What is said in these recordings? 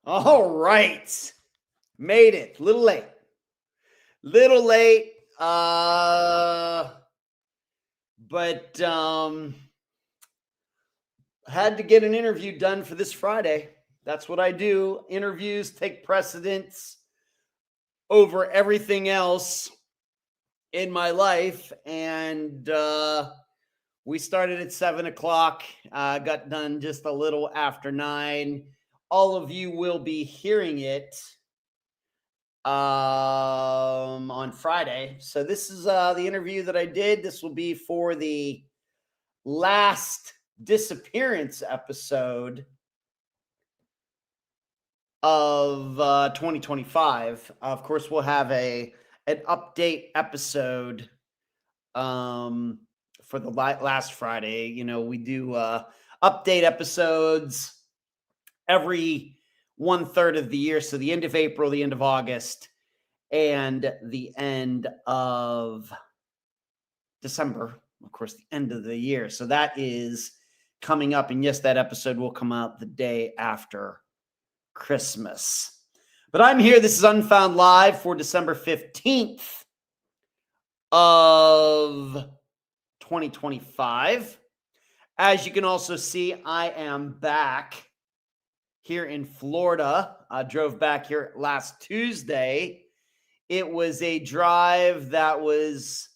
All right. Made it. Little late. Little late. But had to get an interview done for this Friday. That's what I do. Interviews take precedence over everything else in my life. And we started at 7 o'clock, got done just a little after 9. All of you will be hearing it on Friday. So this is the interview that I did. This will be for the last disappearance episode of 2025. Of course, we'll have an update episode for the last Friday. You know, we do update episodes every 1/3 of the year. So the end of April, the end of August, and the end of December, of course, the end of the year. So that is coming up. And yes, that episode will come out the day after Christmas. But I'm here. This is Unfound Live for December 15th of 2025. As you can also see, I am back here in Florida. I drove back here last Tuesday. It was a drive that was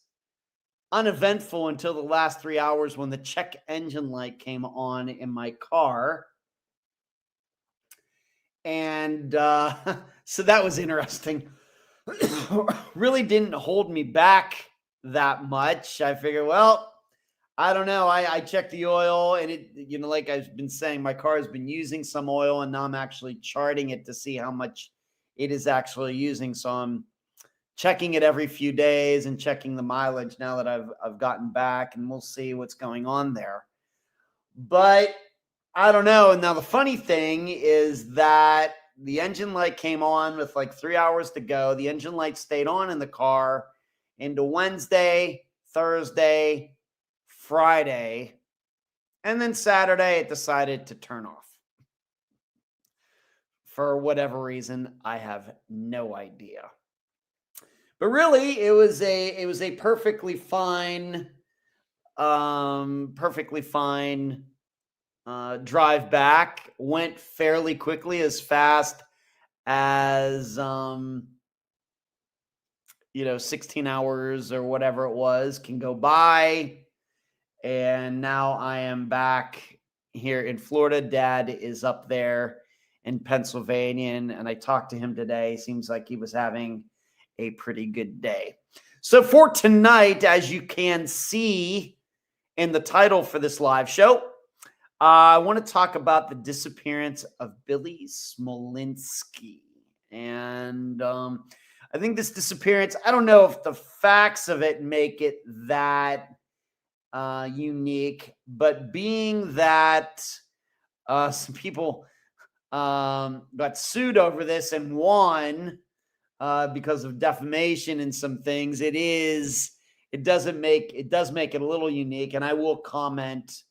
uneventful until the last 3 hours when the check engine light came on in my car. And so that was interesting. Really didn't hold me back that much. I figured, well, I don't know. I checked the oil and it, you know, like I've been saying, my car has been using some oil and now I'm actually charting it to see how much it is actually using. So I'm checking it every few days and checking the mileage now that I've gotten back, and we'll see what's going on there. But I don't know. And now the funny thing is that the engine light came on with like 3 hours to go. The engine light stayed on in the car into Wednesday, Thursday, Friday, and then Saturday it decided to turn off. For whatever reason, I have no idea. But really, it was a perfectly fine drive back. Went fairly quickly, as fast as 16 hours or whatever it was can go by. And now I am back here in Florida. Dad is up there in Pennsylvania, and I talked to him today. Seems like he was having a pretty good day. So for tonight, as you can see in the title for this live show, I want to talk about the disappearance of Billy Smolinski. And I think this disappearance, I don't know if the facts of it make it that unique, but being that some people got sued over this and won because of defamation and some things, it does make it a little unique, and I will comment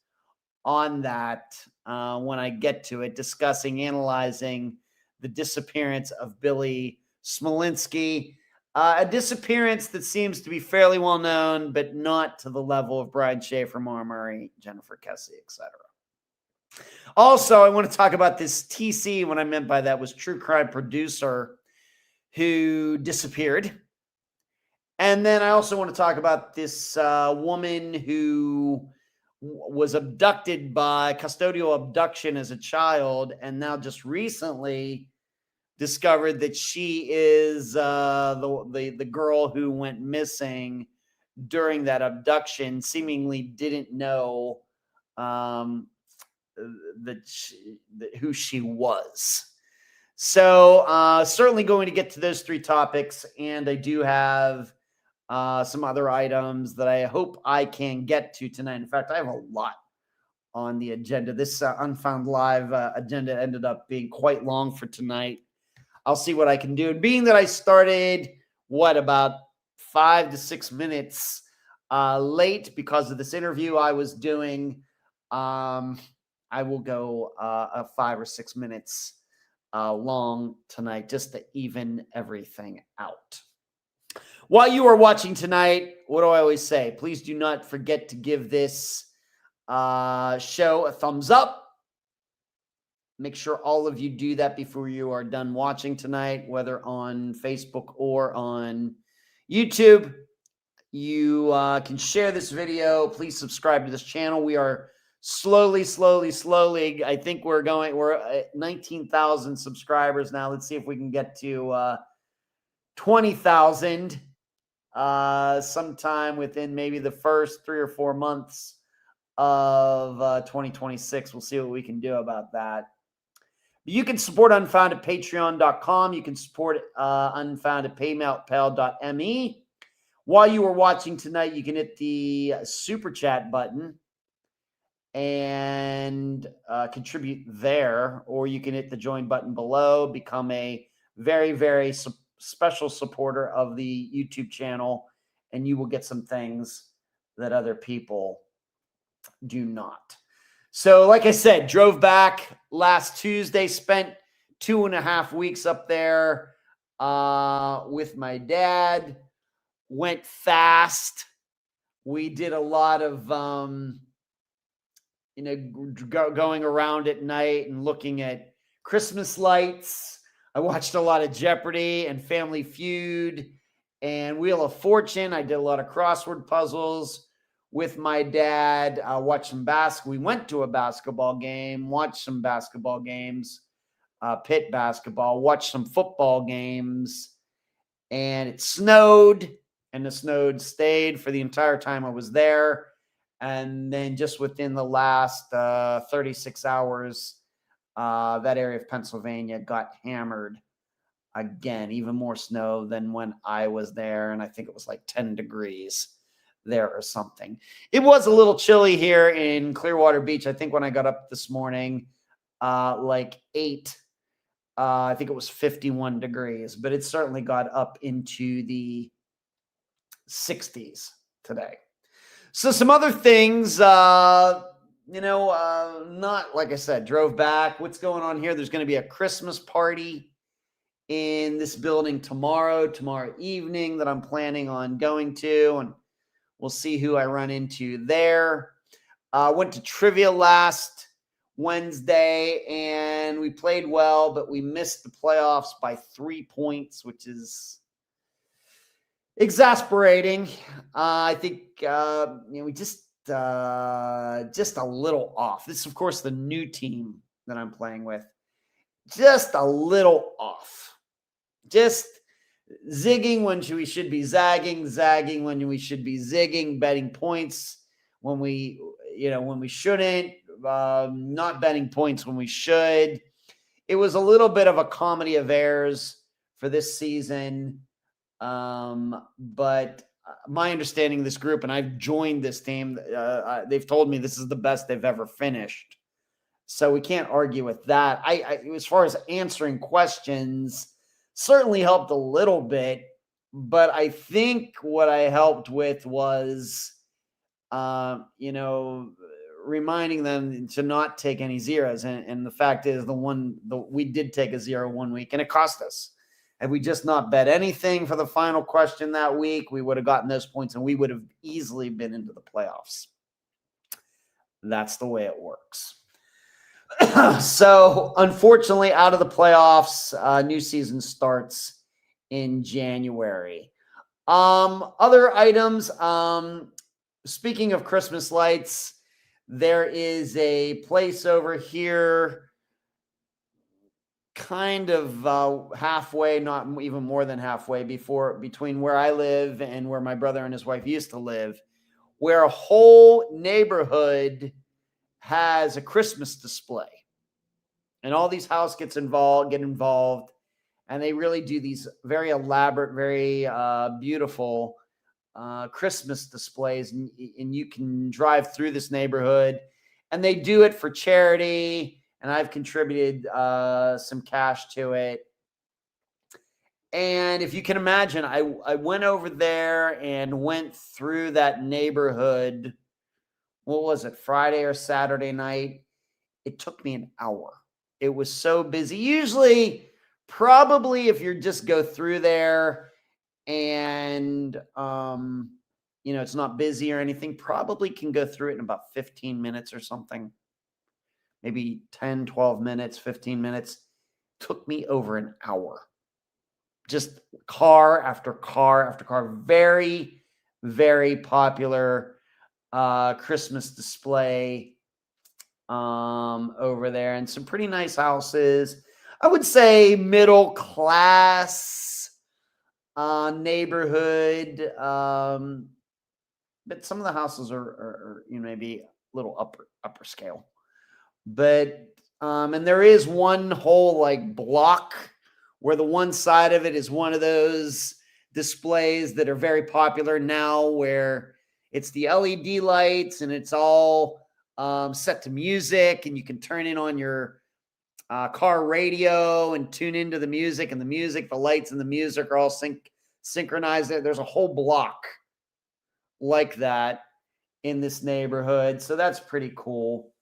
on that when I get to it, analyzing the disappearance of Billy Smolinski, a disappearance that seems to be fairly well known, but not to the level of Brian Schaefer, Maura Murray, Jennifer Kesse, etc. Also, I want to talk about this TC. What I meant by that was true crime producer who disappeared. And then I also want to talk about this woman who was abducted by custodial abduction as a child, and now just recently discovered that she is the girl who went missing during that abduction. Seemingly didn't know who she was. So certainly going to get to those three topics, and I do have some other items that I hope I can get to tonight. In fact, I have a lot on the agenda. This Unfound Live agenda ended up being quite long for tonight. I'll see what I can do. And being that I started, about 5 to 6 minutes late because of this interview I was doing, I will go 5 or 6 minutes long tonight, just to even everything out. While you are watching tonight, what do I always say? Please do not forget to give this show a thumbs up. Make sure all of you do that before you are done watching tonight, whether on Facebook or on YouTube. You can share this video. Please subscribe to this channel. We are slowly. I think we're at 19,000 subscribers now. Let's see if we can get to 20,000 sometime within maybe the first 3 or 4 months of 2026. We'll see what we can do about that. You can support Unfound at patreon.com. You can support Unfound at paypal.me. While you are watching tonight, you can hit the super chat button and contribute there, or you can hit the join button below, become a very special supporter of the YouTube channel, and you will get some things that other people do not. So, like I said, drove back last Tuesday, spent 2.5 weeks up there with my dad. Went fast. We did a lot of, going around at night and looking at Christmas lights. I watched a lot of Jeopardy and Family Feud and Wheel of Fortune. I did a lot of crossword puzzles with my dad. Watched some basketball. We went to a basketball game, watched some basketball games, Pitt basketball, watched some football games, and it snowed. And the snow stayed for the entire time I was there. And then just within the last 36 hours, that area of Pennsylvania got hammered again, even more snow than when I was there. And I think it was like 10 degrees there or something. It was a little chilly here in Clearwater Beach. I think when I got up this morning, like 8, I think it was 51 degrees, but it certainly got up into the 60s today. So some other things, not like I said, drove back. What's going on here? There's going to be a Christmas party in this building tomorrow evening that I'm planning on going to, and we'll see who I run into there. Went to trivia last Wednesday, and we played well, but we missed the playoffs by 3 points, which is exasperating. I think we just a little off. This is, of course, the new team that I'm playing with. Just a little off. Just zigging when we should be zagging when we should be zigging, betting points when we shouldn't, not betting points when we should. It was a little bit of a comedy of errors for this season. But my understanding of this group, and I've joined this team, they've told me this is the best they've ever finished. So we can't argue with that. I as far as answering questions, certainly helped a little bit, but I think what I helped with was, reminding them to not take any zeros. And the fact is we did take a 0 1 week, and it cost us. Had we just not bet anything for the final question that week, we would have gotten those points and we would have easily been into the playoffs. That's the way it works. So, unfortunately, out of the playoffs, new season starts in January. Other items, speaking of Christmas lights, there is a place over here kind of halfway, not even more than halfway, between where I live and where my brother and his wife used to live, where a whole neighborhood has a Christmas display. And all these houses get involved, and they really do these very elaborate, very beautiful Christmas displays. And you can drive through this neighborhood, and they do it for charity. And I've contributed some cash to it. And if you can imagine, I went over there and went through that neighborhood. What was it, Friday or Saturday night? It took me an hour. It was so busy. Usually, probably if you just go through there and it's not busy or anything, probably can go through it in about 15 minutes or something. Maybe 10, 12 minutes, 15 minutes. Took me over an hour. Just car after car after car. Very, very popular Christmas display over there, and some pretty nice houses. I would say middle class neighborhood, but some of the houses are maybe a little upper scale. But and there is one whole like block where the one side of it is one of those displays that are very popular now, where it's the LED lights and it's all set to music, and you can turn in on your car radio and tune into the music, and the lights and the music are all synchronized. There's a whole block like that in this neighborhood. So that's pretty cool.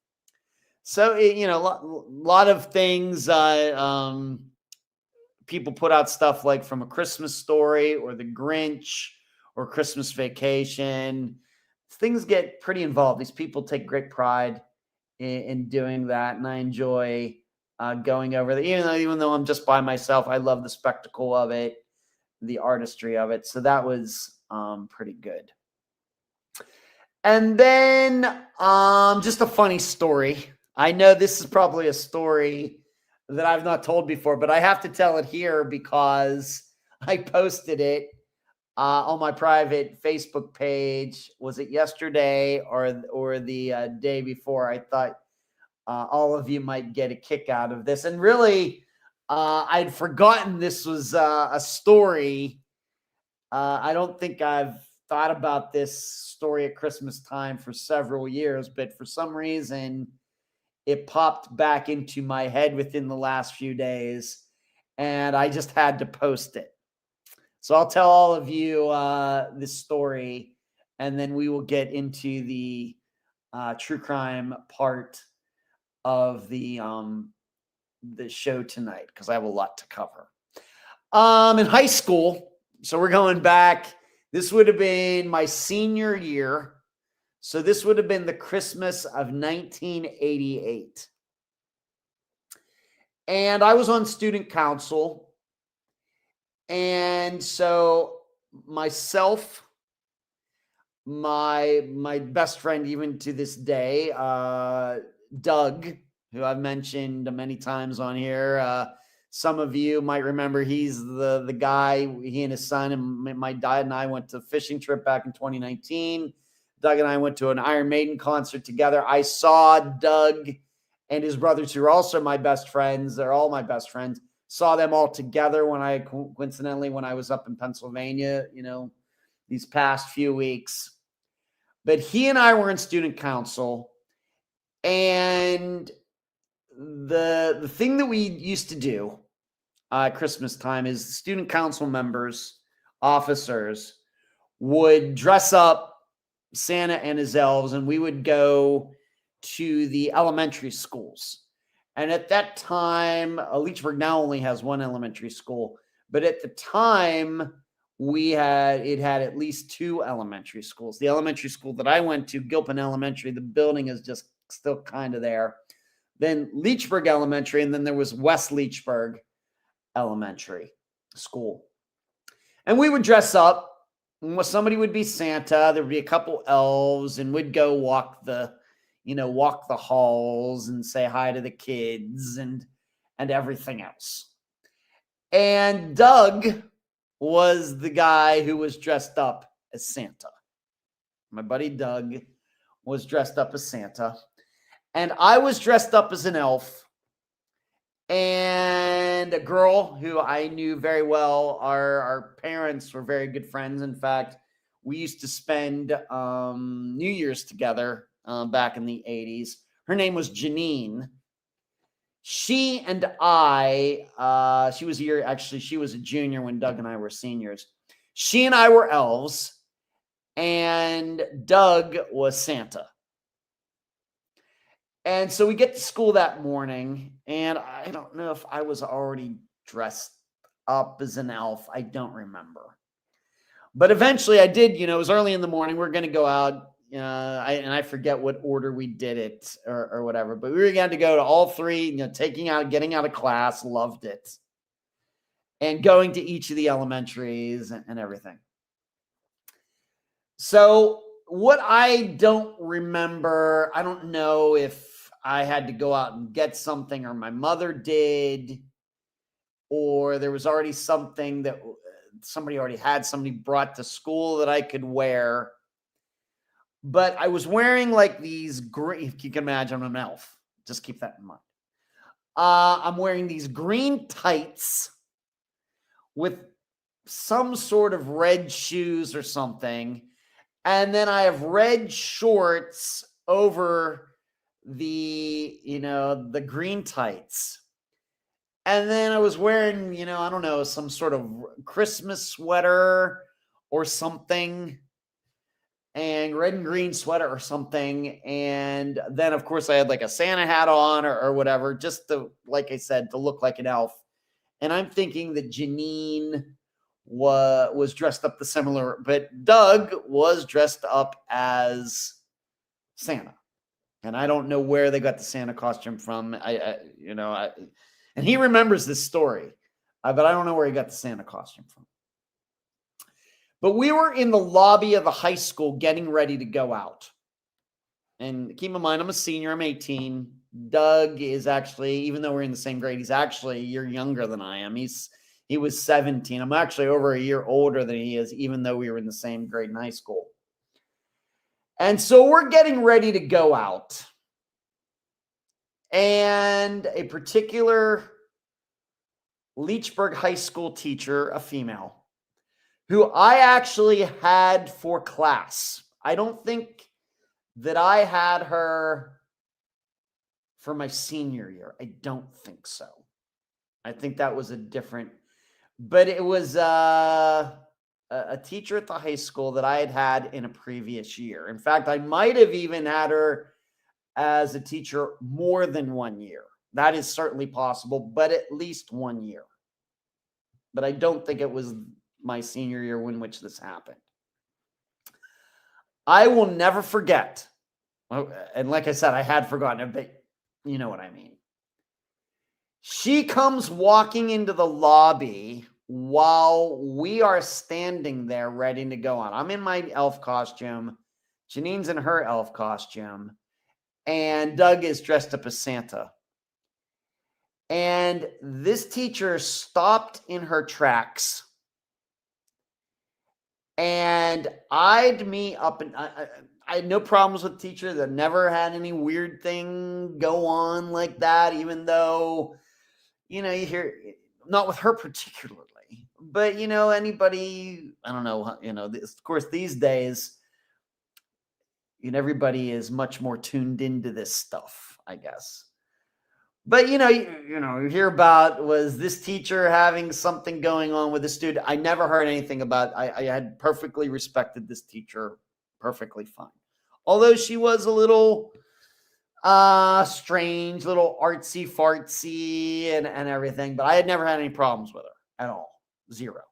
So, a lot of things, people put out stuff like From A Christmas Story or The Grinch or Christmas Vacation. Things get pretty involved. These people take great pride in doing that, and I enjoy going over there. Even though I'm just by myself, I love the spectacle of it, the artistry of it. So that was pretty good. And then just a funny story. I know this is probably a story that I've not told before, but I have to tell it here because I posted it on my private Facebook page. Was it yesterday or the day before? I thought all of you might get a kick out of this. And really, I'd forgotten this was a story. I don't think I've thought about this story at Christmas time for several years, but for some reason, it popped back into my head within the last few days, and I just had to post it. So I'll tell all of you this story, and then we will get into the true crime part of the show tonight, because I have a lot to cover. In high school, so we're going back. This would have been my senior year. So this would have been the Christmas of 1988. And I was on student council. And so myself, my best friend even to this day, Doug, who I've mentioned many times on here. Some of you might remember he's the guy, he and his son and my dad and I went to a fishing trip back in 2019. Doug and I went to an Iron Maiden concert together. I saw Doug and his brothers, who are also my best friends. They're all my best friends. Saw them all together when I was up in Pennsylvania, these past few weeks. But he and I were in student council, and the thing that we used to do at Christmas time is student council members, officers, would dress up Santa and his elves, and we would go to the elementary schools. And at that time, Leechburg now only has one elementary school, but at the time it had at least two elementary schools. The elementary school that I went to, Gilpin Elementary, the building is just still kind of there. Then Leechburg Elementary, and then there was West Leechburg Elementary School. And we would dress up. Somebody would be Santa. There would be a couple elves, and we'd go walk the halls and say hi to the kids and everything else. And Doug was the guy who was dressed up as Santa. My buddy Doug was dressed up as Santa, and I was dressed up as an elf. And a girl who I knew very well. Our parents were very good friends. In fact, we used to spend New Year's together back in the 80s. Her name was Janine. She and I, she was a junior when Doug and I were seniors. She and I were elves, and Doug was Santa. And so we get to school that morning, and I don't know if I was already dressed up as an elf. I don't remember. But eventually I did, it was early in the morning. We're going to go out. I forget what order we did it or whatever, but we were going to go to all three, getting out of class, loved it. And going to each of the elementaries and everything. So what I don't remember, I don't know if I had to go out and get something or my mother did, or there was already something that somebody brought to school that I could wear. But I was wearing like these green, if you can imagine, I'm an elf. Just keep that in mind. I'm wearing these green tights with some sort of red shoes or something. And then I have red shorts over the green tights. And then I was wearing, I don't know, some sort of Christmas sweater or something, and red and green sweater or something. And then, of course, I had like a Santa hat on or whatever, just to, like I said, to look like an elf. And I'm thinking that Janine was dressed up the similar, but Doug was dressed up as Santa. And I don't know where they got the Santa costume from. And he remembers this story, but I don't know where he got the Santa costume from. But we were in the lobby of the high school getting ready to go out. And keep in mind, I'm a senior, I'm 18. Doug is actually, even though we're in the same grade, he's actually a year younger than I am. He was 17. I'm actually over a year older than he is, even though we were in the same grade in high school. And so we're getting ready to go out. And a particular Leechburg High School teacher, a female, who I actually had for class. I don't think that I had her for my senior year. I don't think so. I think that was a different, but it was a teacher at the high school that I had in a previous year. In fact, I might have even had her as a teacher more than 1 year. That is certainly possible, but at least 1 year. But I don't think it was my senior year in which this happened. I will never forget. And like I said, I had forgotten it, but you know what I mean. She comes walking into the lobby while we are standing there ready to go on. I'm in my elf costume. Janine's in her elf costume. And Doug is dressed up as Santa. And this teacher stopped in her tracks and eyed me up. And I had no problems with teachers. I never had any weird thing go on like that, even though, you hear, not with her particularly, but, anybody, I don't know, of course, these days, everybody is much more tuned into this stuff, I guess. But, you hear about, was this teacher having something going on with a student? I never heard anything about, I had perfectly respected this teacher, perfectly fine. Although she was a little strange, little artsy fartsy and everything, but I had never had any problems with her at all. Zero.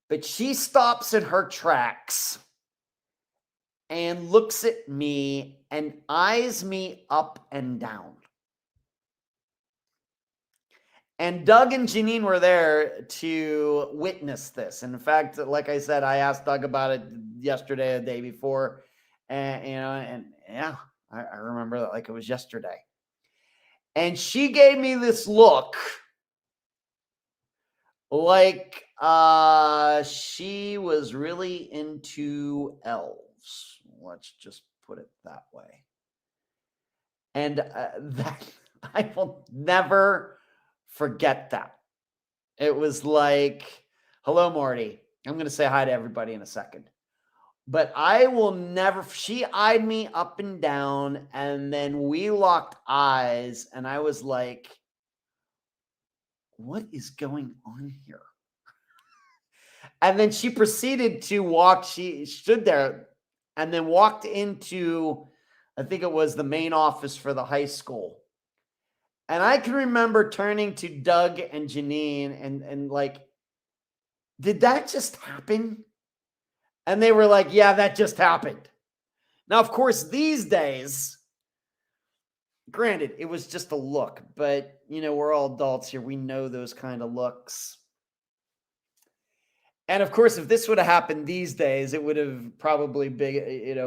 But she stops in her tracks and looks at me and eyes me up and down. And Doug and Janine were there to witness this. And in fact, like I said, I asked Doug about it yesterday, the day before, and yeah, I remember that like it was yesterday. And she gave me this look like she was really into elves. Let's just put it that way. And that I will never forget that. It was like, hello, Marty. I'm going to say hi to everybody in a second. But I will never, she eyed me up and down, and then we locked eyes, and I was like, what is going on here? And then she proceeded to walk, she stood there and then walked into I think it was the main office for the high school. And I can remember turning to Doug and Janine and like, did that just happen? And they were like, yeah, that just happened. Now, of course, these days, granted, it was just a look, but we're all adults here. We know those kind of looks. And of course, if this would have happened these days, it would have probably been in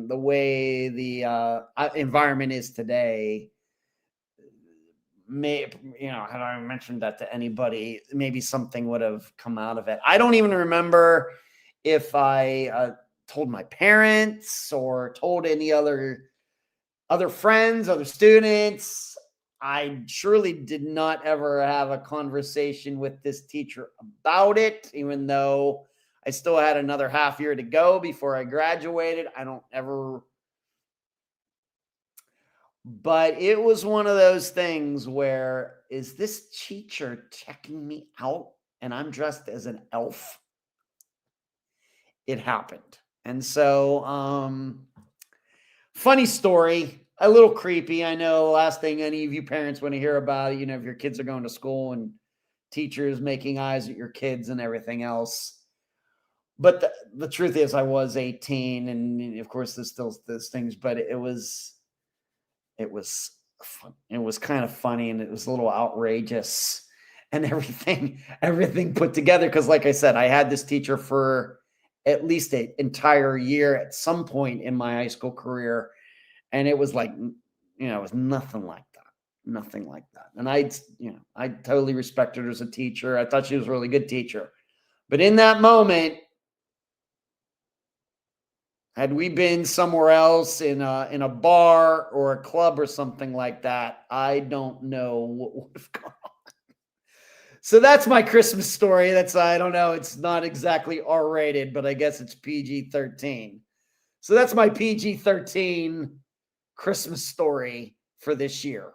the way the environment is today. Had I mentioned that to anybody, maybe something would have come out of it. I don't even remember if I told my parents or told any other friends, other students. I surely did not ever have a conversation with this teacher about it, even though I still had another half year to go before I graduated. I don't ever. But it was one of those things where, is this teacher checking me out and I'm dressed as an elf? It happened. And so, funny story, a little creepy. I know, last thing any of you parents want to hear about, if your kids are going to school and teachers making eyes at your kids and everything else. But the truth is, I was 18, and of course there's still those things, but it was kind of funny, and it was a little outrageous and everything put together. Because like I said, I had this teacher for at least an entire year at some point in my high school career. And it was like, it was nothing like that. And I totally respected her as a teacher. I thought she was a really good teacher. But in that moment, had we been somewhere else in a bar or a club or something like that, I don't know what would have gone on. So that's my Christmas story. I don't know. It's not exactly R-rated, but I guess it's PG-13. So that's my PG-13 Christmas story for this year.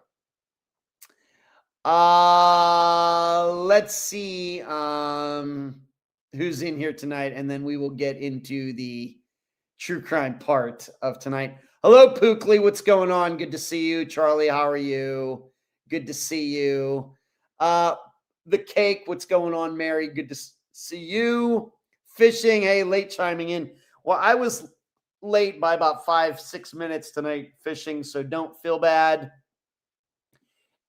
Let's see who's in here tonight, and then we will get into the true crime part of tonight. Hello, Pookley. What's going on? Good to see you. Charlie, how are you? Good to see you. The Cake, what's going on, Mary? Good to see you. Fishing, hey, late chiming in. Well, I was late by about 5-6 minutes tonight fishing, so don't feel bad.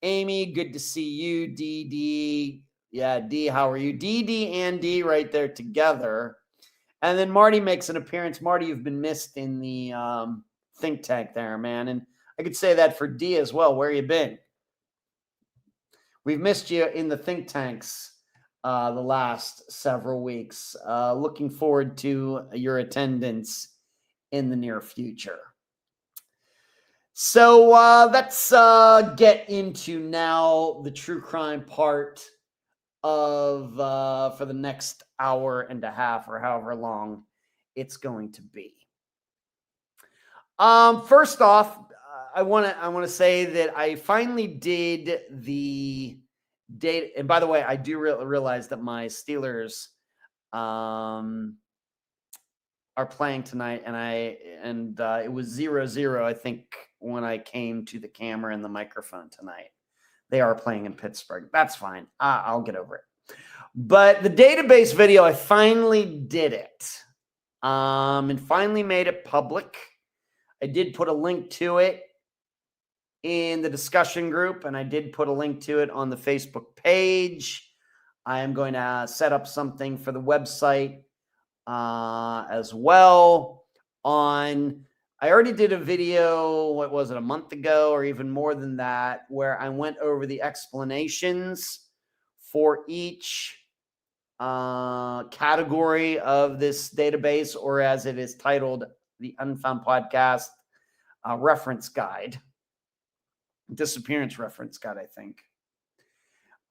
Amy, good to see you. DD, yeah, D, how are you? DD and D right there together. And then Marty makes an appearance. Marty, you've been missed in the think tank there, man. And I could say that for D as well. Where you been? We've missed you in the think tanks the last several weeks. Looking forward to your attendance in the near future. So let's get into now the true crime part of for the next hour and a half or however long it's going to be. First off, I want to say that I finally did the date. And by the way, I do realize that my Steelers are playing tonight, and it was 0-0, I think, when I came to the camera and the microphone tonight. They are playing in Pittsburgh. That's fine. I'll get over it. But the database video, I finally did it, and finally made it public. I did put a link to it in the discussion group, and I did put a link to it on the Facebook page. I am going to set up something for the website as well. I already did a video, what was it, a month ago or even more than that, where I went over the explanations for each category of this database, or as it is titled, the Unfound Podcast Reference Guide. Disappearance Reference Guide, I think.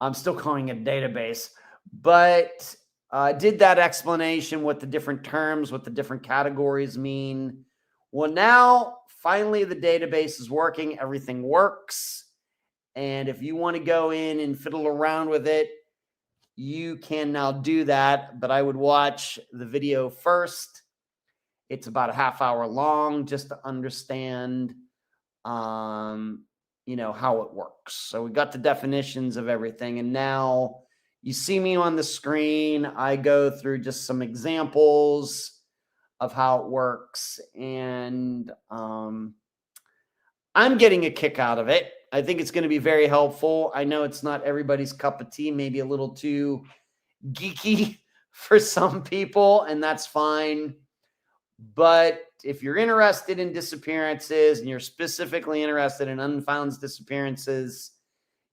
I'm still calling it database, but I did that explanation, what the different terms, what the different categories mean. Well, now, finally, the database is working. Everything works. And if you want to go in and fiddle around with it, you can now do that. But I would watch the video first It's about a half hour long just to understand, how it works. So we got the definitions of everything. And now you see me on the screen. I go through just some examples of how it works. And I'm getting a kick out of it. I think it's going to be very helpful. I know it's not everybody's cup of tea, maybe a little too geeky for some people, and that's fine. But if you're interested in disappearances and you're specifically interested in Unfound's disappearances,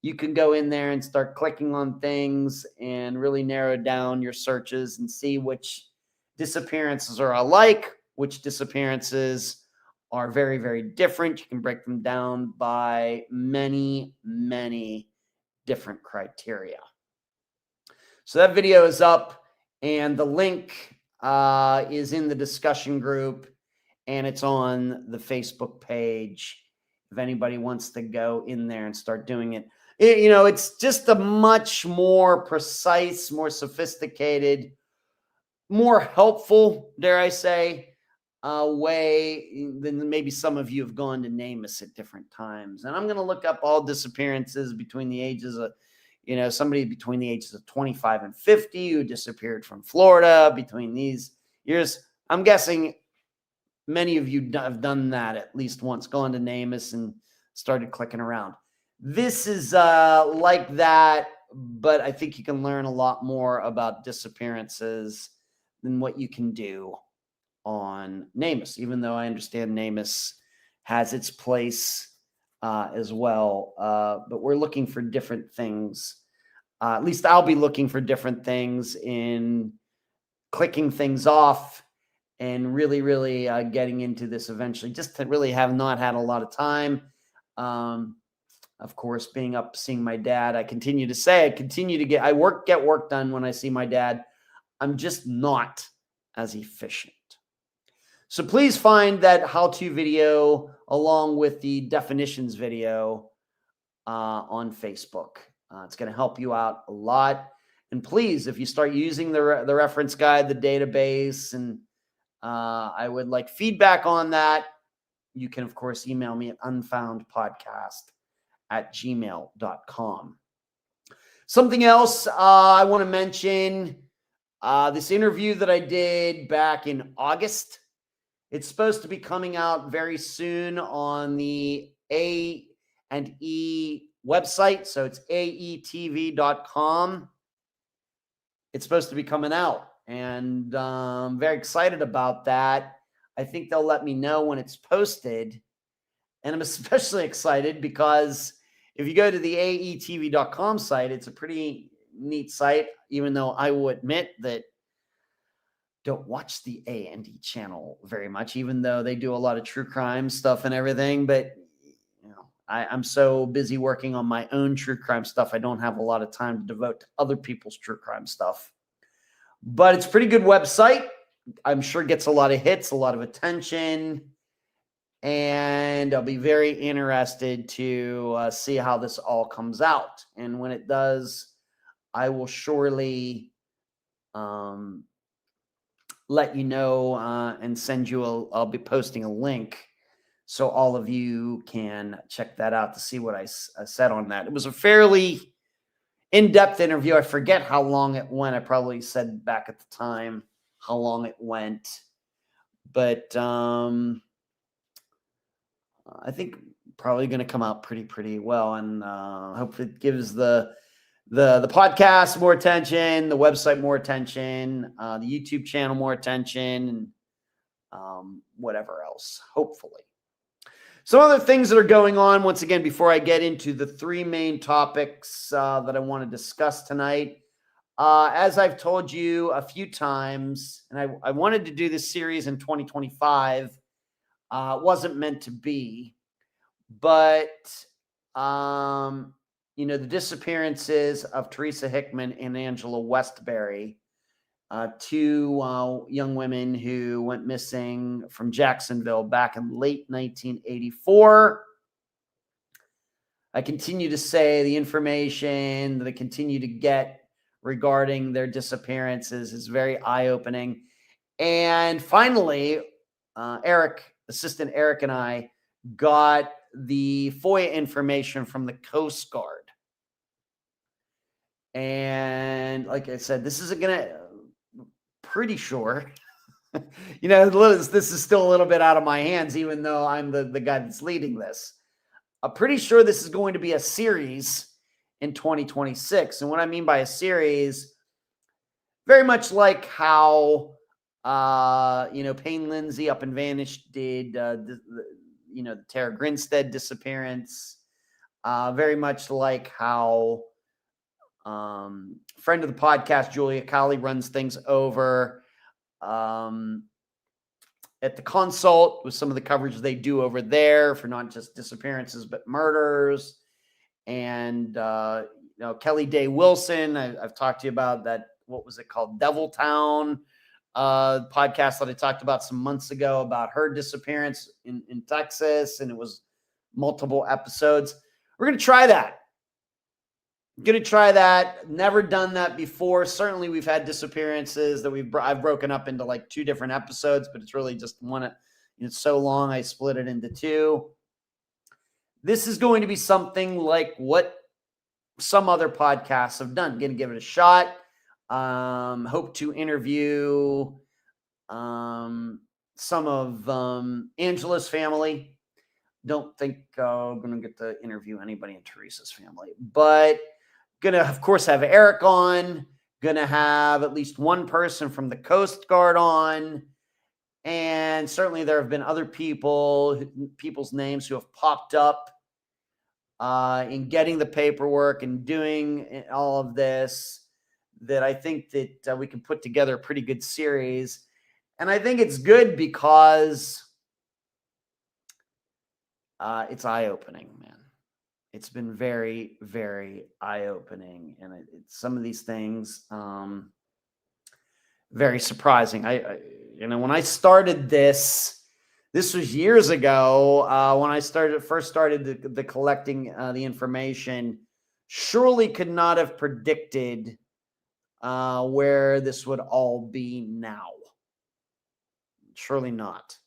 you can go in there and start clicking on things and really narrow down your searches and see which disappearances are alike, which disappearances are very, very different. You can break them down by many, many different criteria. So that video is up, and the link is in the discussion group, and it's on the Facebook page if anybody wants to go in there and start doing it. It's just a much more precise, more sophisticated, more helpful, dare I say, way than maybe some of you have gone to Xmas at different times. And I'm going to look up all disappearances between the ages of, somebody between the ages of 25 and 50 who disappeared from Florida between these years. I'm guessing many of you have done that at least once, gone to Xmas and started clicking around. This is like that, but I think you can learn a lot more about disappearances than what you can do on Xmas, even though I understand Xmas has its place as well. But we're looking for different things. At least I'll be looking for different things in clicking things off and really, really getting into this eventually, just to really have not had a lot of time. Of course, being up, seeing my dad, I continue to get work done when I see my dad. I'm just not as efficient. So please find that how-to video along with the definitions video on Facebook. It's going to help you out a lot. And please, if you start using the reference guide, the database, and I would like feedback on that, you can, of course, email me at unfoundpodcast@gmail.com. Something else I want to mention, this interview that I did back in August. It's supposed to be coming out very soon on the A&E website. So it's aetv.com. It's supposed to be coming out, and I'm very excited about that. I think they'll let me know when it's posted. And I'm especially excited because if you go to the aetv.com site, it's a pretty neat site, even though I will admit that don't watch the A&E channel very much, even though they do a lot of true crime stuff and everything. But I'm so busy working on my own true crime stuff, I don't have a lot of time to devote to other people's true crime stuff. But it's a pretty good website. I'm sure it gets a lot of hits, a lot of attention. And I'll be very interested to see how this all comes out. And when it does, I will surely let you know and send you I'll be posting a link so all of you can check that out to see what I said on that. It was a fairly in-depth interview. I forget how long it went. I probably said back at the time how long it went. But I think probably going to come out pretty well. And hopefully it gives the podcast more attention, the website more attention, the YouTube channel more attention, and whatever else, hopefully. Some other things that are going on, once again, before I get into the three main topics that I want to discuss tonight. As I've told you a few times, and I wanted to do this series in 2025. It wasn't meant to be, but the disappearances of Teresa Hickman and Angela Westbury, two young women who went missing from Jacksonville back in late 1984. I continue to say the information that I continue to get regarding their disappearances is very eye-opening. And finally, Assistant Eric and I got the FOIA information from the Coast Guard. And like I said, this isn't going to, pretty sure, this is still a little bit out of my hands, even though I'm the guy that's leading this. I'm pretty sure this is going to be a series in 2026. And what I mean by a series, very much like how, Payne Lindsay up and Vanished did, the Tara Grinstead disappearance. Very much like how friend of the podcast, Julia Colley, runs things over at the Consult with some of the coverage they do over there for not just disappearances, but murders. And, Kelly Day Wilson, I've talked to you about that. What was it called? Devil Town podcast that I talked about some months ago about her disappearance in Texas. And it was multiple episodes. We're going to try that. Never done that before. Certainly we've had disappearances that I've broken up into like 2 different episodes, but it's really just one. It's so long, I split it into 2. This is going to be something like what some other podcasts have done. Going to give it a shot. Hope to interview some of Angela's family. Don't think I'm going to get to interview anybody in Teresa's family, but going to, of course, have Eric on. Going to have at least one person from the Coast Guard on. And certainly there have been other people's names who have popped up in getting the paperwork and doing all of this, that I think that we can put together a pretty good series. And I think it's good because it's eye-opening, man. It's been very, very eye-opening. And it's some of these things, very surprising. When I started this was years ago, when I first started the collecting the information, surely could not have predicted where this would all be now. Surely not.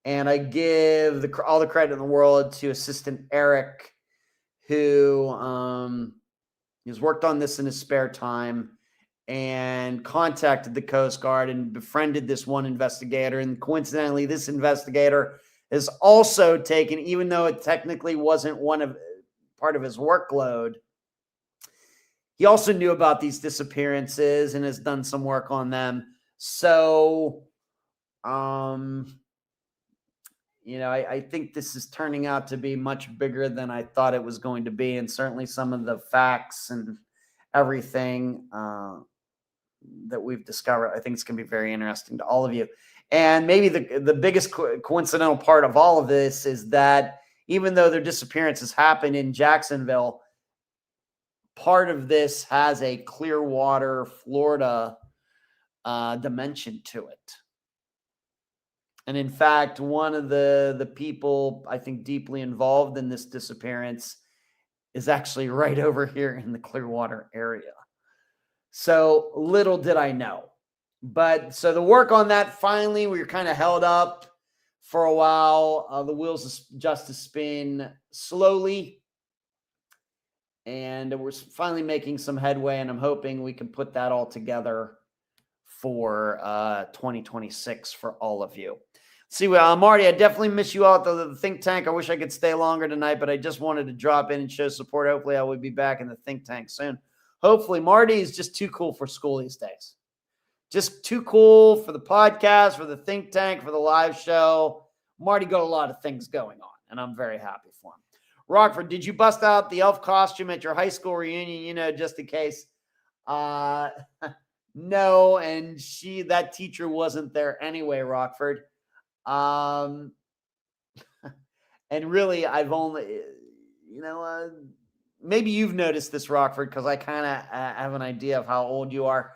And I give all the credit in the world to Assistant Eric, who has worked on this in his spare time and contacted the Coast Guard and befriended this one investigator. And coincidentally, this investigator has also taken, even though it technically wasn't part of his workload, he also knew about these disappearances and has done some work on them. So, I think this is turning out to be much bigger than I thought it was going to be. And certainly some of the facts and everything that we've discovered, I think it's going to be very interesting to all of you. And maybe the biggest coincidental part of all of this is that even though their disappearances happened in Jacksonville, part of this has a Clearwater, Florida dimension to it. And in fact, one of the people I think deeply involved in this disappearance is actually right over here in the Clearwater area. So little did I know. But so the work on that, finally, we were kind of held up for a while. The wheels of justice spin slowly. And we're finally making some headway, and I'm hoping we can put that all together for 2026 for all of you. See, Marty, I definitely miss you all at the think tank. I wish I could stay longer tonight, but I just wanted to drop in and show support. Hopefully I will be back in the think tank soon. Hopefully. Marty is just too cool for school these days. Just too cool for the podcast, for the think tank, for the live show. Marty got a lot of things going on, and I'm very happy for him. Rockford, did you bust out the elf costume at your high school reunion, just in case? No, and that teacher wasn't there anyway, Rockford. And really, I've only, maybe you've noticed this, Rockford, because I kind of have an idea of how old you are.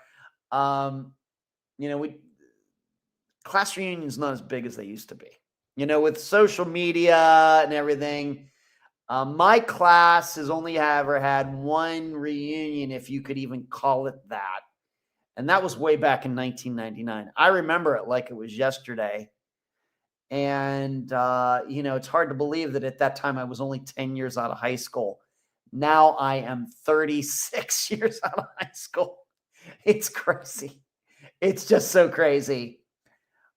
Class reunions not as big as they used to be. With social media and everything. My class has only ever had one reunion, if you could even call it that. And that was way back in 1999. I remember it like it was yesterday. And, it's hard to believe that at that time I was only 10 years out of high school. Now I am 36 years out of high school. It's crazy. It's just so crazy.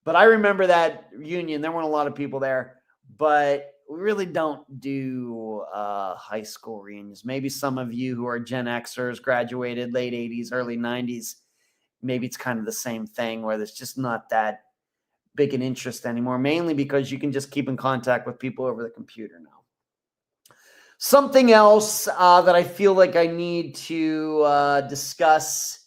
But I remember that reunion. There weren't a lot of people there, but we really don't do high school reunions. Maybe some of you who are Gen Xers, graduated late 80s, early 90s, maybe it's kind of the same thing where there's just not that big an interest anymore, mainly because you can just keep in contact with people over the computer now. Something else that I feel like I need to discuss,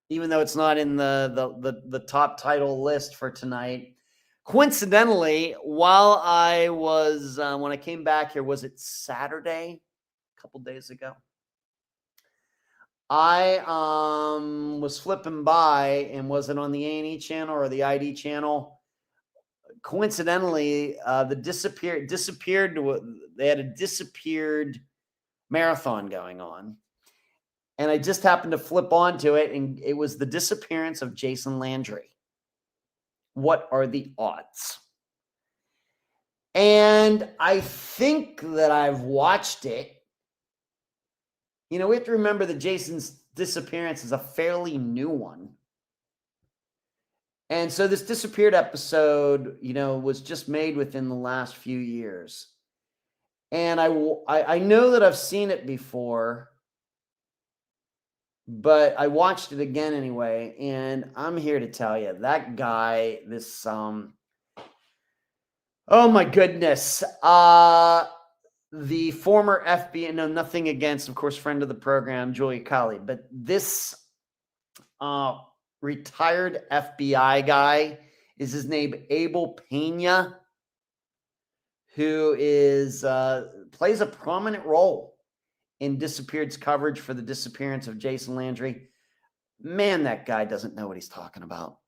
even though it's not in the top title list for tonight. Coincidentally, while I was, when I came back here, was it Saturday? A couple days ago. I was flipping by, and was it on the A&E channel or the ID channel? Coincidentally, disappeared. They had a disappeared marathon going on. And I just happened to flip onto it, and it was the disappearance of Jason Landry. What are the odds? And I think that I've watched it. We have to remember that Jason's disappearance is a fairly new one. And so this disappeared episode, was just made within the last few years. And I know that I've seen it before, but I watched it again anyway. And I'm here to tell you, that guy, oh my goodness. The former FBI, no, nothing against, of course, friend of the program, Julia Colley, but this retired FBI guy, is his name Abel Pena, who is plays a prominent role in disappeared's coverage for the disappearance of Jason Landry. Man, that guy doesn't know what he's talking about.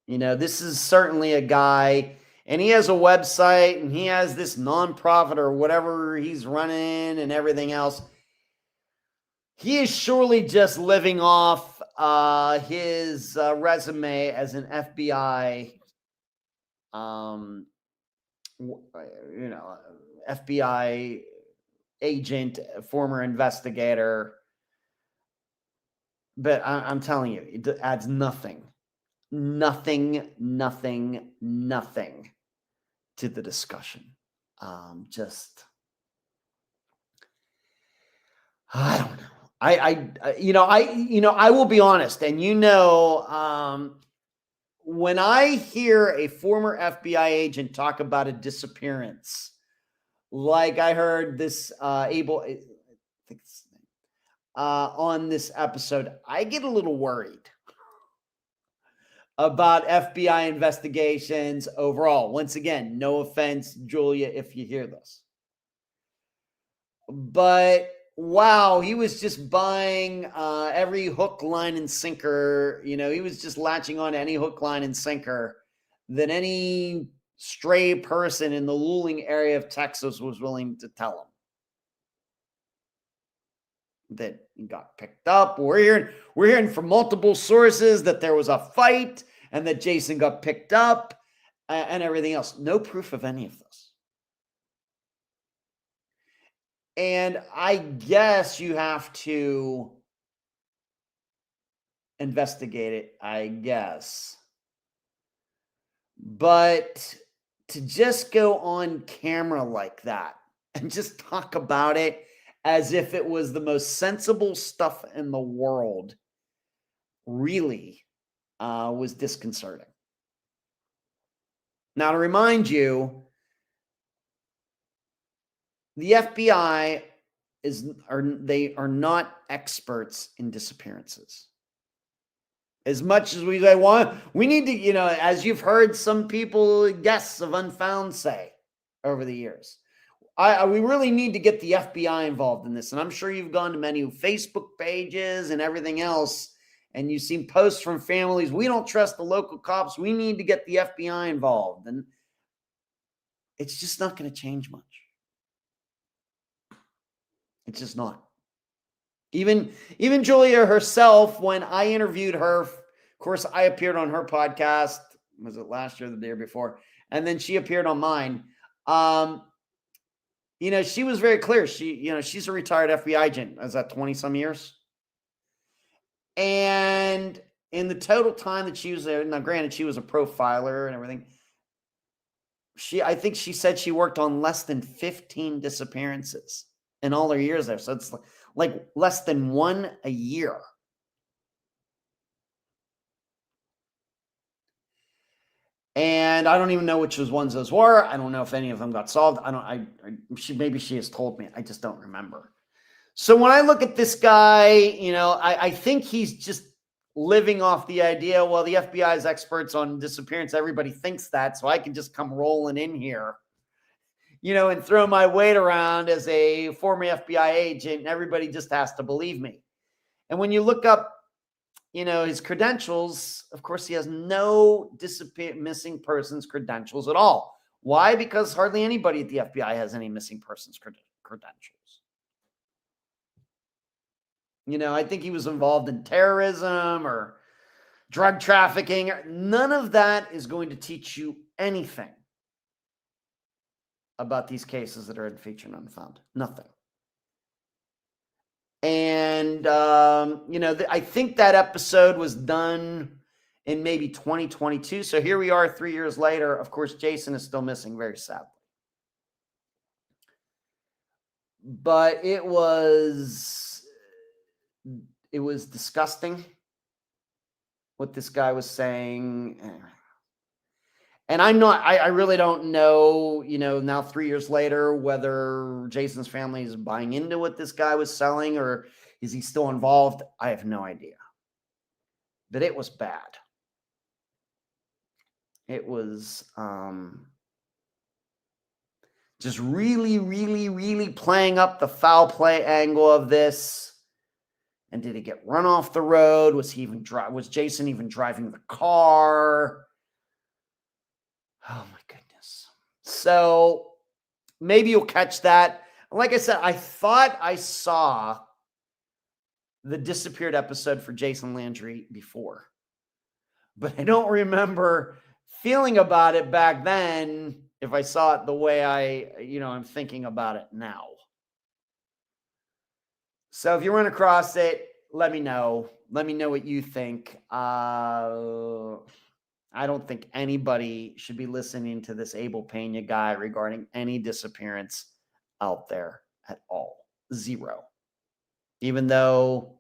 This is certainly a guy, and he has a website, and he has this nonprofit or whatever he's running and everything else. He is surely just living off his resume as an FBI, FBI agent, former investigator. But I'm telling you, it adds nothing to the discussion. I don't know. I will be honest, and when I hear a former FBI agent talk about a disappearance, like I heard this on this episode, I get a little worried about FBI investigations overall. Once again, no offense, Julia, if you hear this. But wow, he was just buying every hook, line, and sinker. He was just latching on to any hook, line, and sinker that any stray person in the Luling area of Texas was willing to tell him. That he got picked up. We're hearing from multiple sources that there was a fight and that Jason got picked up and everything else. No proof of any of this. And I guess you have to investigate it, I guess. But to just go on camera like that and just talk about it as if it was the most sensible stuff in the world really was disconcerting. Now, to remind you, the FBI are not experts in disappearances. As much as we need to, as you've heard some people, guests of Unfound say over the years, we really need to get the FBI involved in this. And I'm sure you've gone to many Facebook pages and everything else, and you've seen posts from families. We don't trust the local cops. We need to get the FBI involved. And it's just not going to change much. It's just not. Even Julia herself, when I interviewed her, of course, I appeared on her podcast was it last year or the year before? And then she appeared on mine. Um, she was very clear. She's a retired FBI agent. Is that 20 some years? And in the total time that she was there, now granted, she was a profiler and everything. I think she said she worked on less than 15 disappearances in all her years there. So it's like less than one a year. And I don't even know which ones those were. I don't know if any of them got solved. Maybe she has told me. I just don't remember. So when I look at this guy, I think he's just living off the idea, well, the FBI is experts on disappearance. Everybody thinks that, so I can just come rolling in here, and throw my weight around as a former FBI agent, and everybody just has to believe me. And when you look up, his credentials, of course, he has no missing persons credentials at all. Why? Because hardly anybody at the FBI has any missing persons credentials. I think he was involved in terrorism or drug trafficking. None of that is going to teach you anything about these cases that are featured and Unfound. Nothing. And, I think that episode was done in maybe 2022. So here we are 3 years later. Of course, Jason is still missing, very sadly. But it was disgusting what this guy was saying. And I really don't know, now 3 years later, whether Jason's family is buying into what this guy was selling or is he still involved? I have no idea. But it was bad. It was just really, really, really playing up the foul play angle of this. And did he get run off the road? Was Jason even driving the car? Oh my goodness. So maybe you'll catch that. Like I said, I thought I saw the disappeared episode for Jason Landry before, but I don't remember feeling about it back then if I saw it the way I'm thinking about it now. So if you run across it, let me know. Let me know what you think. I don't think anybody should be listening to this Abel Pena guy regarding any disappearance out there at all. Zero. Even though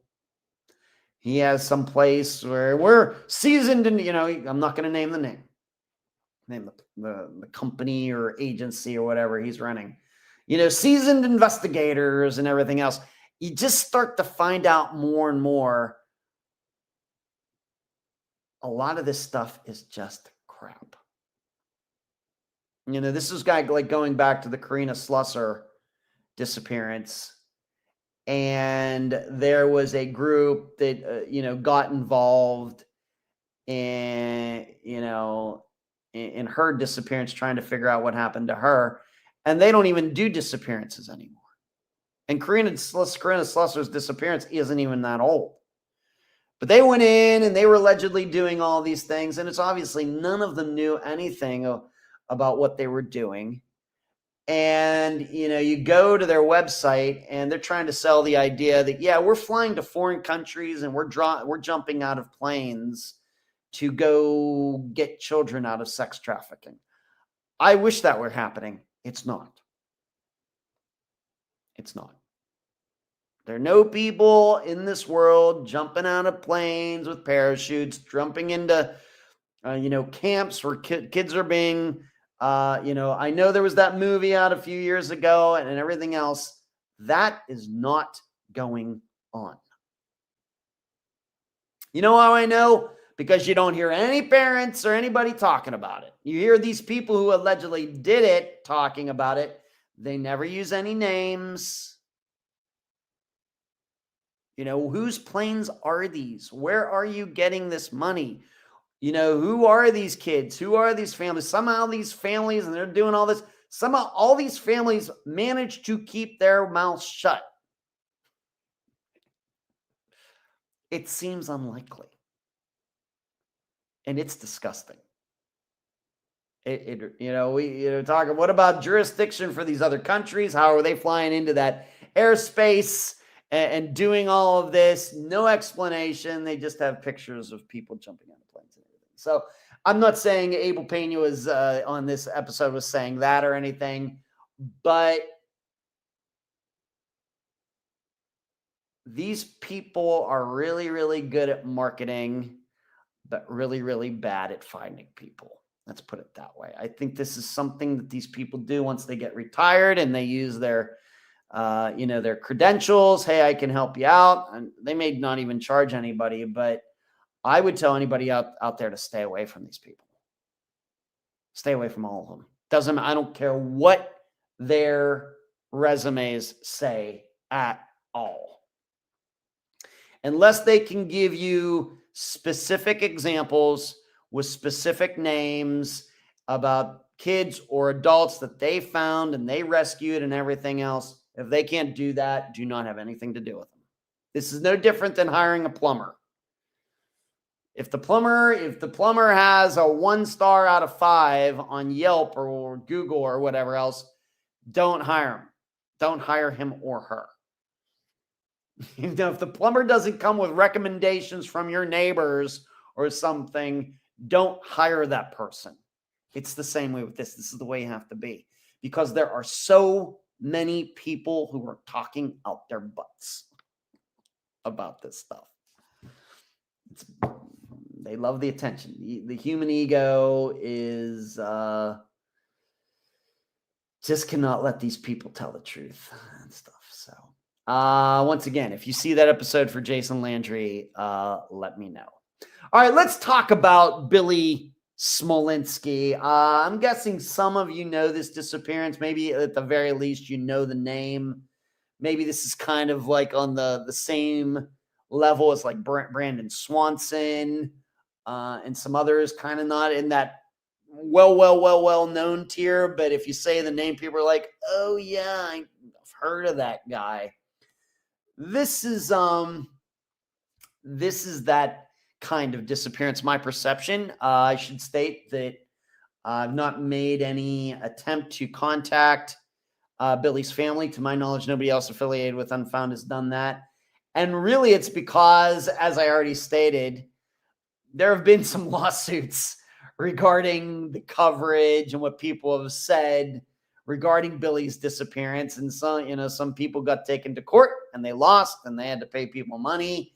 he has some place where we're seasoned and, I'm not going to name the name the company or agency or whatever he's running, seasoned investigators and everything else. You just start to find out more and more. A lot of this stuff is just crap. This is going back to the Karina Slusser disappearance. And there was a group that, got involved in her disappearance, trying to figure out what happened to her. And they don't even do disappearances anymore. And Karina Slusser's disappearance isn't even that old. But they went in and they were allegedly doing all these things. And it's obviously none of them knew anything about what they were doing. And, you go to their website and they're trying to sell the idea that, yeah, we're flying to foreign countries and we're jumping out of planes to go get children out of sex trafficking. I wish that were happening. It's not. It's not. There are no people in this world jumping out of planes with parachutes, jumping into, camps where kids are being, I know there was that movie out a few years ago and everything else. That is not going on. You know how I know? Because you don't hear any parents or anybody talking about it. You hear these people who allegedly did it talking about it. They never use any names. Whose planes are these? Where are you getting this money? Who are these kids? Who are these families? Somehow these families, and they're doing all this, somehow all these families manage to keep their mouths shut. It seems unlikely. And it's disgusting. We talking. What about jurisdiction for these other countries? How are they flying into that airspace and doing all of this? No explanation. They just have pictures of people jumping out of planes and everything. So I'm not saying Abel Pena was on this episode was saying that or anything, but these people are really, really good at marketing, but really, really bad at finding people. Let's put it that way. I think this is something that these people do once they get retired and they use their, their credentials. Hey, I can help you out. And they may not even charge anybody, but I would tell anybody out there to stay away from these people. Stay away from all of them. I don't care what their resumes say at all. Unless they can give you specific examples with specific names about kids or adults that they found and they rescued and everything else. If they can't do that, do not have anything to do with them. This is no different than hiring a plumber. If the plumber has a 1 star out of 5 on Yelp or Google or whatever else, don't hire him. Don't hire him or her. If the plumber doesn't come with recommendations from your neighbors or something, don't hire that person. It's the same way with this. This is the way you have to be, because there are so many people who are talking out their butts about this stuff. They love the attention. The human ego is just cannot let these people tell the truth and stuff. So once again, if you see that episode for Jason Landry, let me know. All right, let's talk about Billy Smolinski. I'm guessing some of you know this disappearance. Maybe at the very least, you know the name. Maybe this is kind of like on the same level as like Brandon Swanson and some others, kind of not in that well known tier. But if you say the name, people are like, oh yeah, I've heard of that guy. This is that kind of disappearance. My perception. I should state that I've not made any attempt to contact Billy's family. To my knowledge, nobody else affiliated with Unfound has done that. And really, it's because, as I already stated, there have been some lawsuits regarding the coverage and what people have said regarding Billy's disappearance. And some people got taken to court and they lost and they had to pay people money.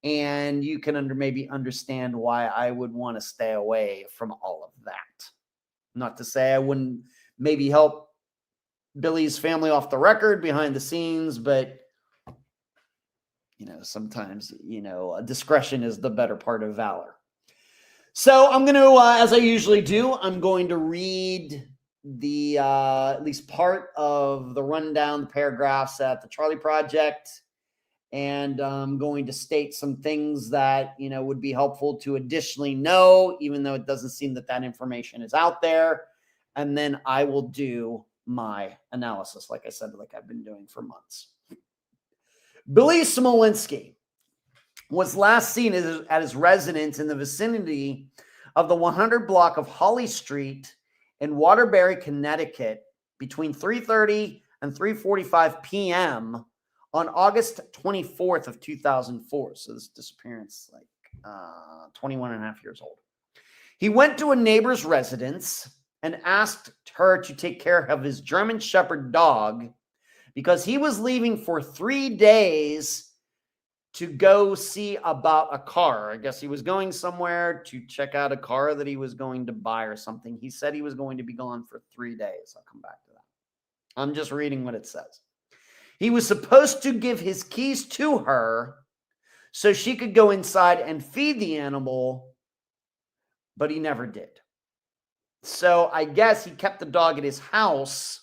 And you can maybe understand why I would want to stay away from all of that. Not to say I wouldn't maybe help Billy's family off the record behind the scenes, but sometimes, discretion is the better part of valor. So I'm going to, as I usually do, I'm going to read the, at least part of the rundown, the paragraphs at the Charlie Project. And I'm going to state some things that, would be helpful to additionally know, even though it doesn't seem that information is out there. And then I will do my analysis, like I said, like I've been doing for months. Billy Smolinski was last seen at his residence in the vicinity of the 100 block of Holly Street in Waterbury, Connecticut, between 3:30 and 3:45 p.m. on August 24th of 2004. So this disappearance, 21 and a half years old. He went to a neighbor's residence and asked her to take care of his German Shepherd dog because he was leaving for 3 days to go see about a car. I guess he was going somewhere to check out a car that he was going to buy or something. He said he was going to be gone for 3 days. I'll come back to that. I'm just reading what it says. He was supposed to give his keys to her so she could go inside and feed the animal, but he never did. So I guess he kept the dog at his house.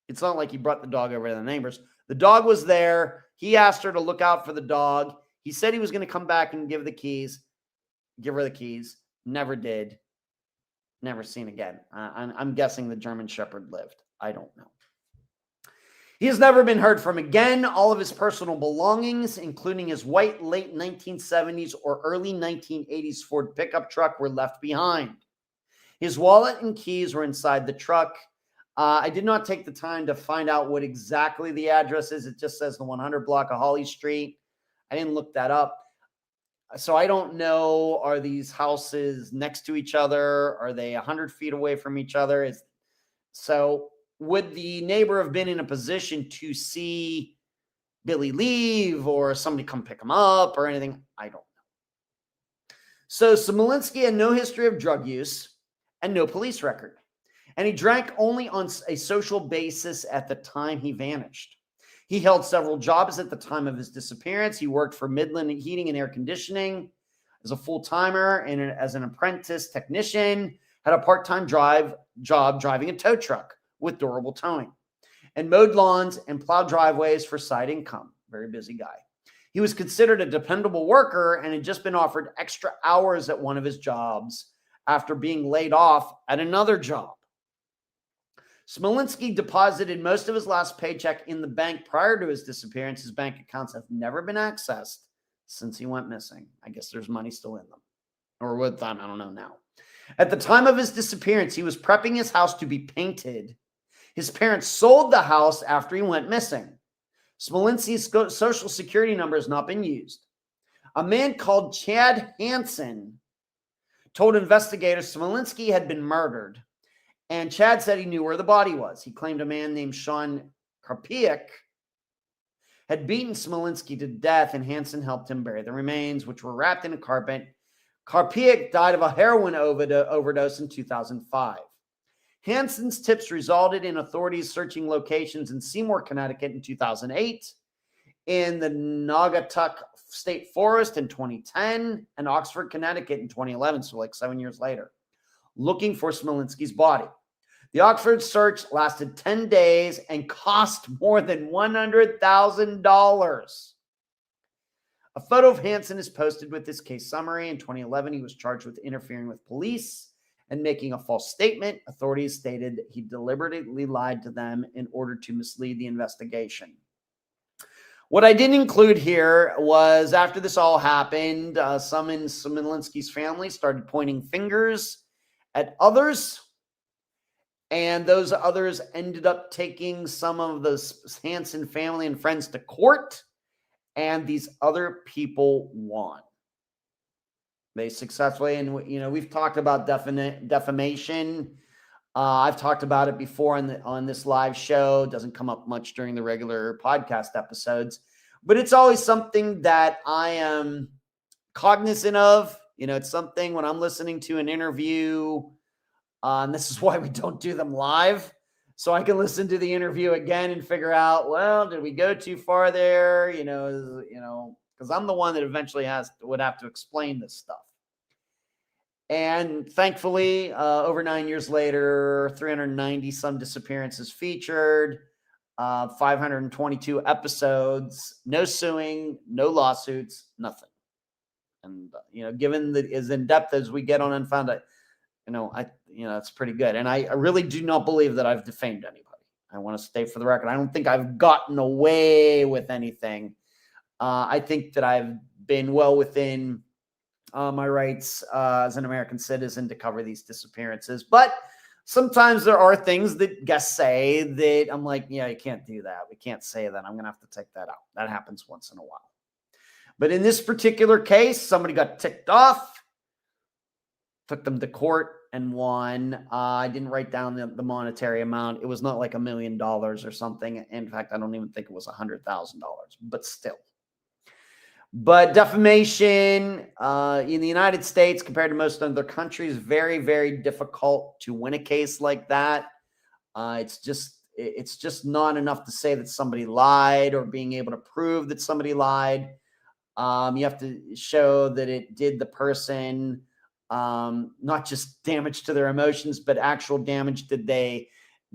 It's not like he brought the dog over to the neighbors. The dog was there. He asked her to look out for the dog. He said he was going to come back and give her the keys. Never did. Never seen again. I'm guessing the German Shepherd lived. I don't know. He has never been heard from again. All of his personal belongings, including his white late 1970s or early 1980s Ford pickup truck, were left behind. His wallet and keys were inside the truck. I did not take the time to find out what exactly the address is. It just says the 100 block of Holly Street. I didn't look that up. So I don't know, are these houses next to each other? Are they 100 feet away from each other? So would the neighbor have been in a position to see Billy leave or somebody come pick him up or anything? I don't know. So Smolinski had no history of drug use and no police record. And he drank only on a social basis at the time he vanished. He held several jobs at the time of his disappearance. He worked for Midland Heating and Air Conditioning as a full-timer and as an apprentice technician, had a part-time job driving a tow truck with durable towing, and mowed lawns and plowed driveways for side income. Very busy guy. He was considered a dependable worker and had just been offered extra hours at one of his jobs after being laid off at another job. Smolinski deposited most of his last paycheck in the bank prior to his disappearance. His bank accounts have never been accessed since he went missing. I guess there's money still in them. Or with them, I don't know now. At the time of his disappearance, he was prepping his house to be painted. His parents sold the house after he went missing. Smolinski's social security number has not been used. A man called Chad Hansen told investigators Smolinski had been murdered. And Chad said he knew where the body was. He claimed a man named Sean Karpiak had beaten Smolinski to death, and Hansen helped him bury the remains, which were wrapped in a carpet. Karpiak died of a heroin overdose in 2005. Hansen's tips resulted in authorities searching locations in Seymour, Connecticut in 2008, in the Naugatuck State Forest in 2010, and Oxford, Connecticut in 2011, so like 7 years later, looking for Smolinski's body. The Oxford search lasted 10 days and cost more than $100,000. A photo of Hansen is posted with his case summary. In 2011, he was charged with interfering with police and making a false statement. Authorities stated he deliberately lied to them in order to mislead the investigation. What I didn't include here was after this all happened, some in Smolinski's family started pointing fingers at others. And those others ended up taking some of the Hansen family and friends to court. And these other people won. They successfully, and we've talked about defamation. I've talked about it before on this live show. It doesn't come up much during the regular podcast episodes, but it's always something that I am cognizant of. It's something when I'm listening to an interview, and this is why we don't do them live, so I can listen to the interview again and figure out, well, did we go too far there? Because I'm the one that eventually would have to explain this stuff. And thankfully, over 9 years later, 390 some disappearances featured, 522 episodes, no suing, no lawsuits, nothing. And given that as in depth as we get on Unfound, it's pretty good. And I really do not believe that I've defamed anybody. I want to state for the record, I don't think I've gotten away with anything. I think that I've been well within my rights as an American citizen to cover these disappearances. But sometimes there are things that guests say that I'm like, yeah, you can't do that. We can't say that. I'm going to have to take that out. That happens once in a while. But in this particular case, somebody got ticked off, took them to court and won. I didn't write down the monetary amount. It was not like $1 million or something. In fact, I don't even think it was $100,000, but still. But defamation in the United States compared to most other countries, very, very difficult to win a case like that. It's just not enough to say that somebody lied or being able to prove that somebody lied. You have to show that it did the person not just damage to their emotions, but actual damage. Did they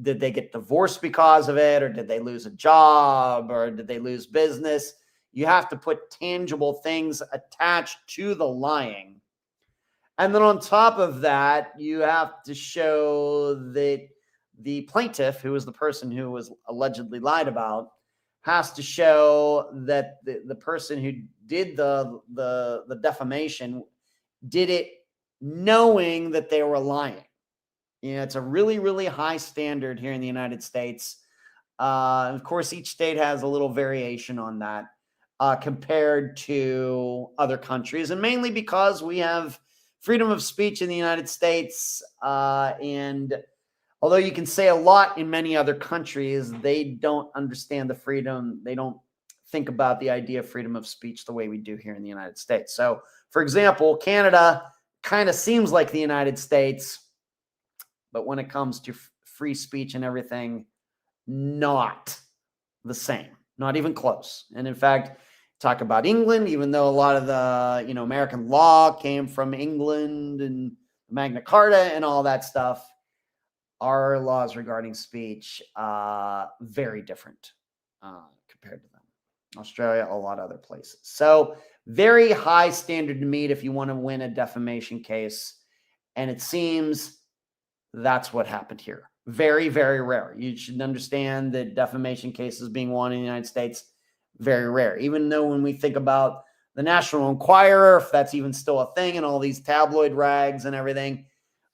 get divorced because of it, or did they lose a job, or did they lose business? You have to put tangible things attached to the lying. And then on top of that, you have to show that the plaintiff, who is the person who was allegedly lied about, has to show that the person who did the defamation did it knowing that they were lying. It's a really, really high standard here in the United States. Of course, each state has a little variation on that compared to other countries, and mainly because we have freedom of speech in the United States. And although you can say a lot in many other countries, they don't understand the freedom. They don't think about the idea of freedom of speech the way we do here in the United States. So, for example, Canada kind of seems like the United States, but when it comes to free speech and everything, not the same, not even close. And in fact, talk about England, even though a lot of the, American law came from England and Magna Carta and all that stuff, our laws regarding speech, very different compared to them. Australia, a lot of other places. So very high standard to meet if you want to win a defamation case. And it seems that's what happened here. Very, very rare. You should understand that defamation cases being won in the United States, very rare. Even though when we think about the National Enquirer, if that's even still a thing, and all these tabloid rags and everything,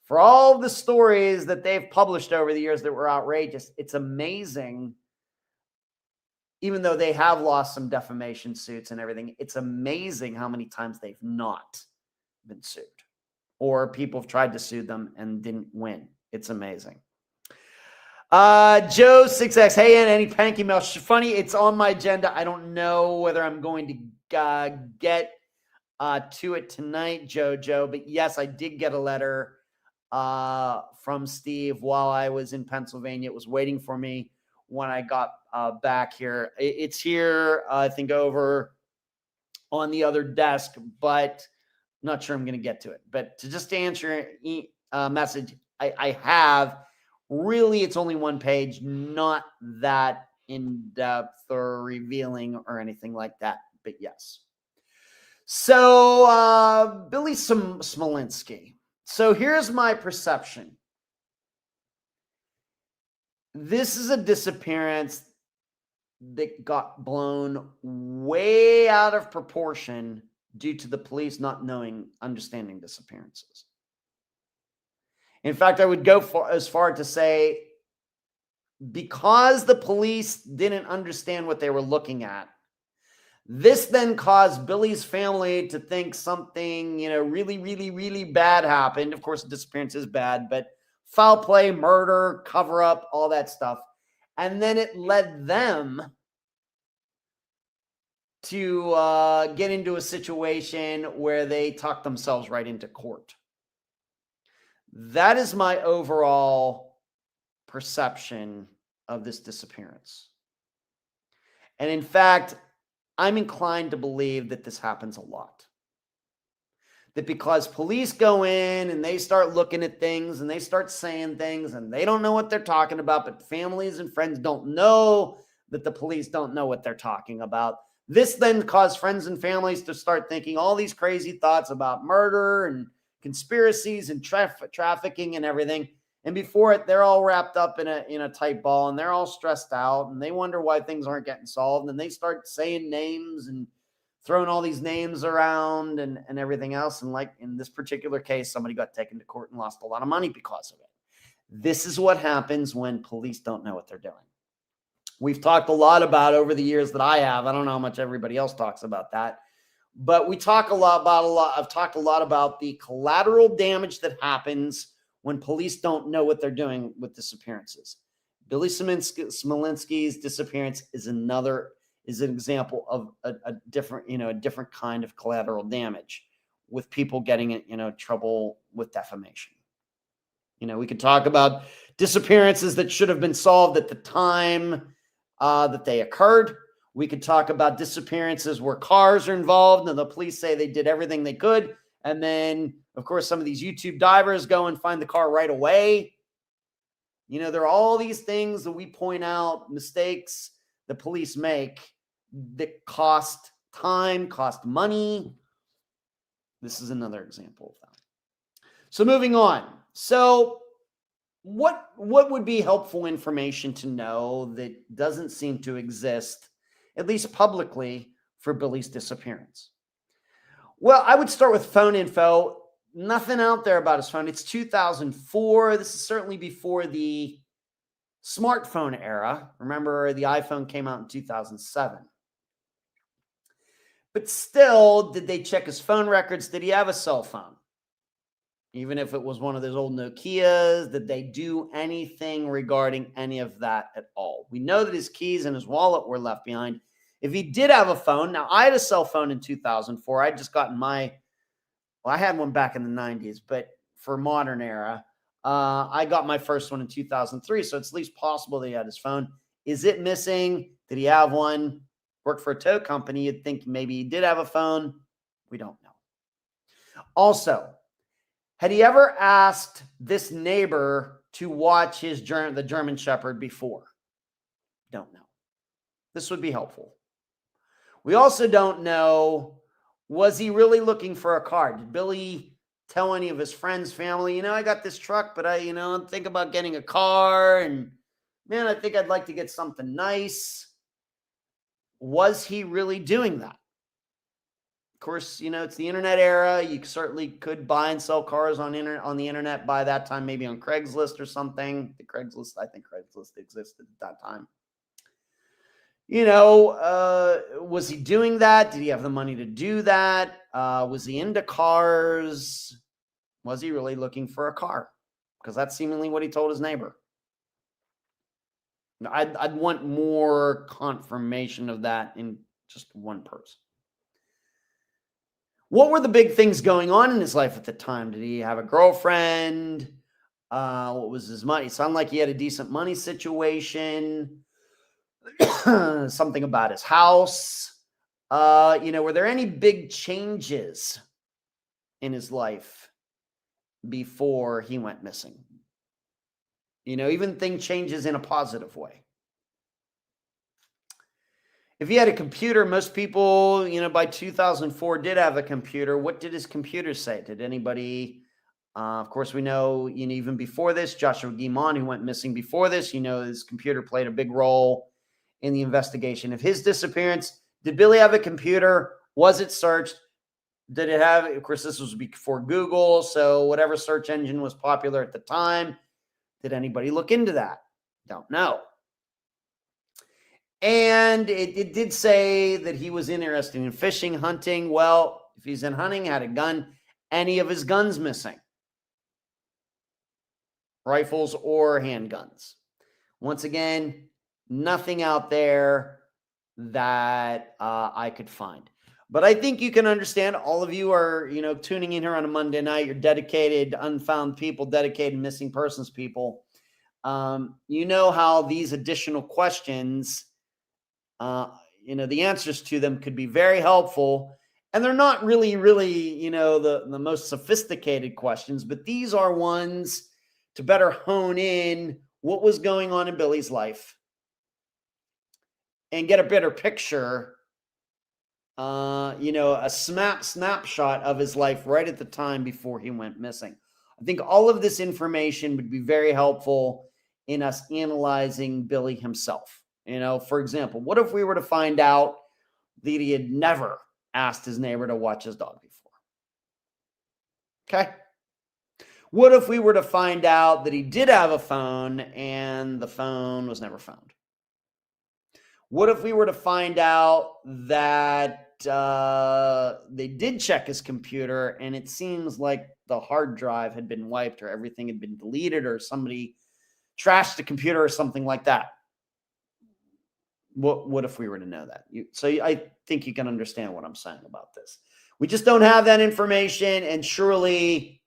for all the stories that they've published over the years that were outrageous, it's amazing. Even though they have lost some defamation suits and everything, it's amazing how many times they've not been sued, or people have tried to sue them and didn't win. It's amazing. Joe 6X, hey, and any panic email? Funny, it's on my agenda. I don't know whether I'm going to get to it tonight, Joe. But yes, I did get a letter from Steve while I was in Pennsylvania. It was waiting for me when I got back here. It's here, I think, over on the other desk, but I'm not sure I'm going to get to it. But to answer your message, I have. Really, it's only one page, not that in-depth or revealing or anything like that, but yes. So, Billy Smolinski. So here's my perception. This is a disappearance that got blown way out of proportion due to the police not understanding disappearances. In fact, I would go as far to say, because the police didn't understand what they were looking at, this then caused Billy's family to think something, really, really, really bad happened. Of course, disappearance is bad, but foul play, murder, cover up, all that stuff. And then it led them to get into a situation where they talked themselves right into court. That is my overall perception of this disappearance. And in fact, I'm inclined to believe that this happens a lot. That because police go in and they start looking at things and they start saying things and they don't know what they're talking about, but families and friends don't know that the police don't know what they're talking about. This then caused friends and families to start thinking all these crazy thoughts about murder and conspiracies and trafficking and everything. And before it, they're all wrapped up in a tight ball and they're all stressed out and they wonder why things aren't getting solved. And they start saying names and throwing all these names around and everything else. And like in this particular case, somebody got taken to court and lost a lot of money because of it. This is what happens when police don't know what they're doing. We've talked a lot about over the years that I have. I don't know how much everybody else talks about that. But we talk a lot about I've talked a lot about the collateral damage that happens when police don't know what they're doing with disappearances. Billy Smolinski's disappearance is an example of a different kind of collateral damage with people getting in trouble with defamation. We could talk about disappearances that should have been solved at the time that they occurred. We could talk about disappearances where cars are involved and the police say they did everything they could. And then, of course, some of these YouTube divers go and find the car right away. There are all these things that we point out, mistakes the police make that cost time, cost money. This is another example of that. So moving on. So what would be helpful information to know that doesn't seem to exist, at least publicly, for Billy's disappearance? Well, I would start with phone info. Nothing out there about his phone. It's 2004. This is certainly before the smartphone era. Remember, the iPhone came out in 2007. But still, did they check his phone records? Did he have a cell phone? Even if it was one of those old Nokias, did they do anything regarding any of that at all? We know that his keys and his wallet were left behind. If he did have a phone, now I had a cell phone in 2004. I'd just gotten I had one back in the 90s, but for modern era, I got my first one in 2003. So it's at least possible that he had his phone. Is it missing? Did he have one? Worked for a tow company. You'd think maybe he did have a phone. We don't know. Also, had he ever asked this neighbor to watch the German Shepherd before? Don't know. This would be helpful. We also don't know, was he really looking for a car? Did Billy tell any of his friends, family, I got this truck, but I'm thinking about getting a car, and man, I think I'd like to get something nice. Was he really doing that? Of course, it's the internet era. You certainly could buy and sell cars on the internet by that time, maybe on Craigslist or something. I think Craigslist existed at that time. Was he doing that? Did he have the money to do that? Was he into cars? Was he really looking for a car? Because that's seemingly what he told his neighbor. I'd want more confirmation of that in just one person. What were the big things going on in his life at the time? Did he have a girlfriend? What was his money? It sounded like he had a decent money situation. Something about his house. Were there any big changes in his life before he went missing? Even thing changes in a positive way. If he had a computer, most people, by 2004 did have a computer. What did his computer say? Did anybody, of course, we know, even before this, Joshua Guimond, who went missing before this, his computer played a big role in the investigation of his disappearance. Did Billy have a computer? Was it searched? Did it have, of course, this was before Google, so whatever search engine was popular at the time. Did anybody look into that? Don't know. And it did say that he was interested in fishing, hunting. Well, if he's in hunting, had a gun, any of his guns missing? Rifles or handguns? Once again, nothing out there that I could find. But I think you can understand, all of you are, tuning in here on a Monday night. You're dedicated, unfound people, dedicated missing persons people. How these additional questions, the answers to them could be very helpful. And they're not really, the most sophisticated questions, but these are ones to better hone in what was going on in Billy's life and get a better picture, a snapshot of his life right at the time before he went missing. I think all of this information would be very helpful in us analyzing Billy himself. For example, what if we were to find out that he had never asked his neighbor to watch his dog before? Okay. What if we were to find out that he did have a phone and the phone was never found? What if we were to find out that they did check his computer and it seems like the hard drive had been wiped or everything had been deleted or somebody trashed the computer or something like that? What if we were to know that? So I think you can understand what I'm saying about this. We just don't have that information, and surely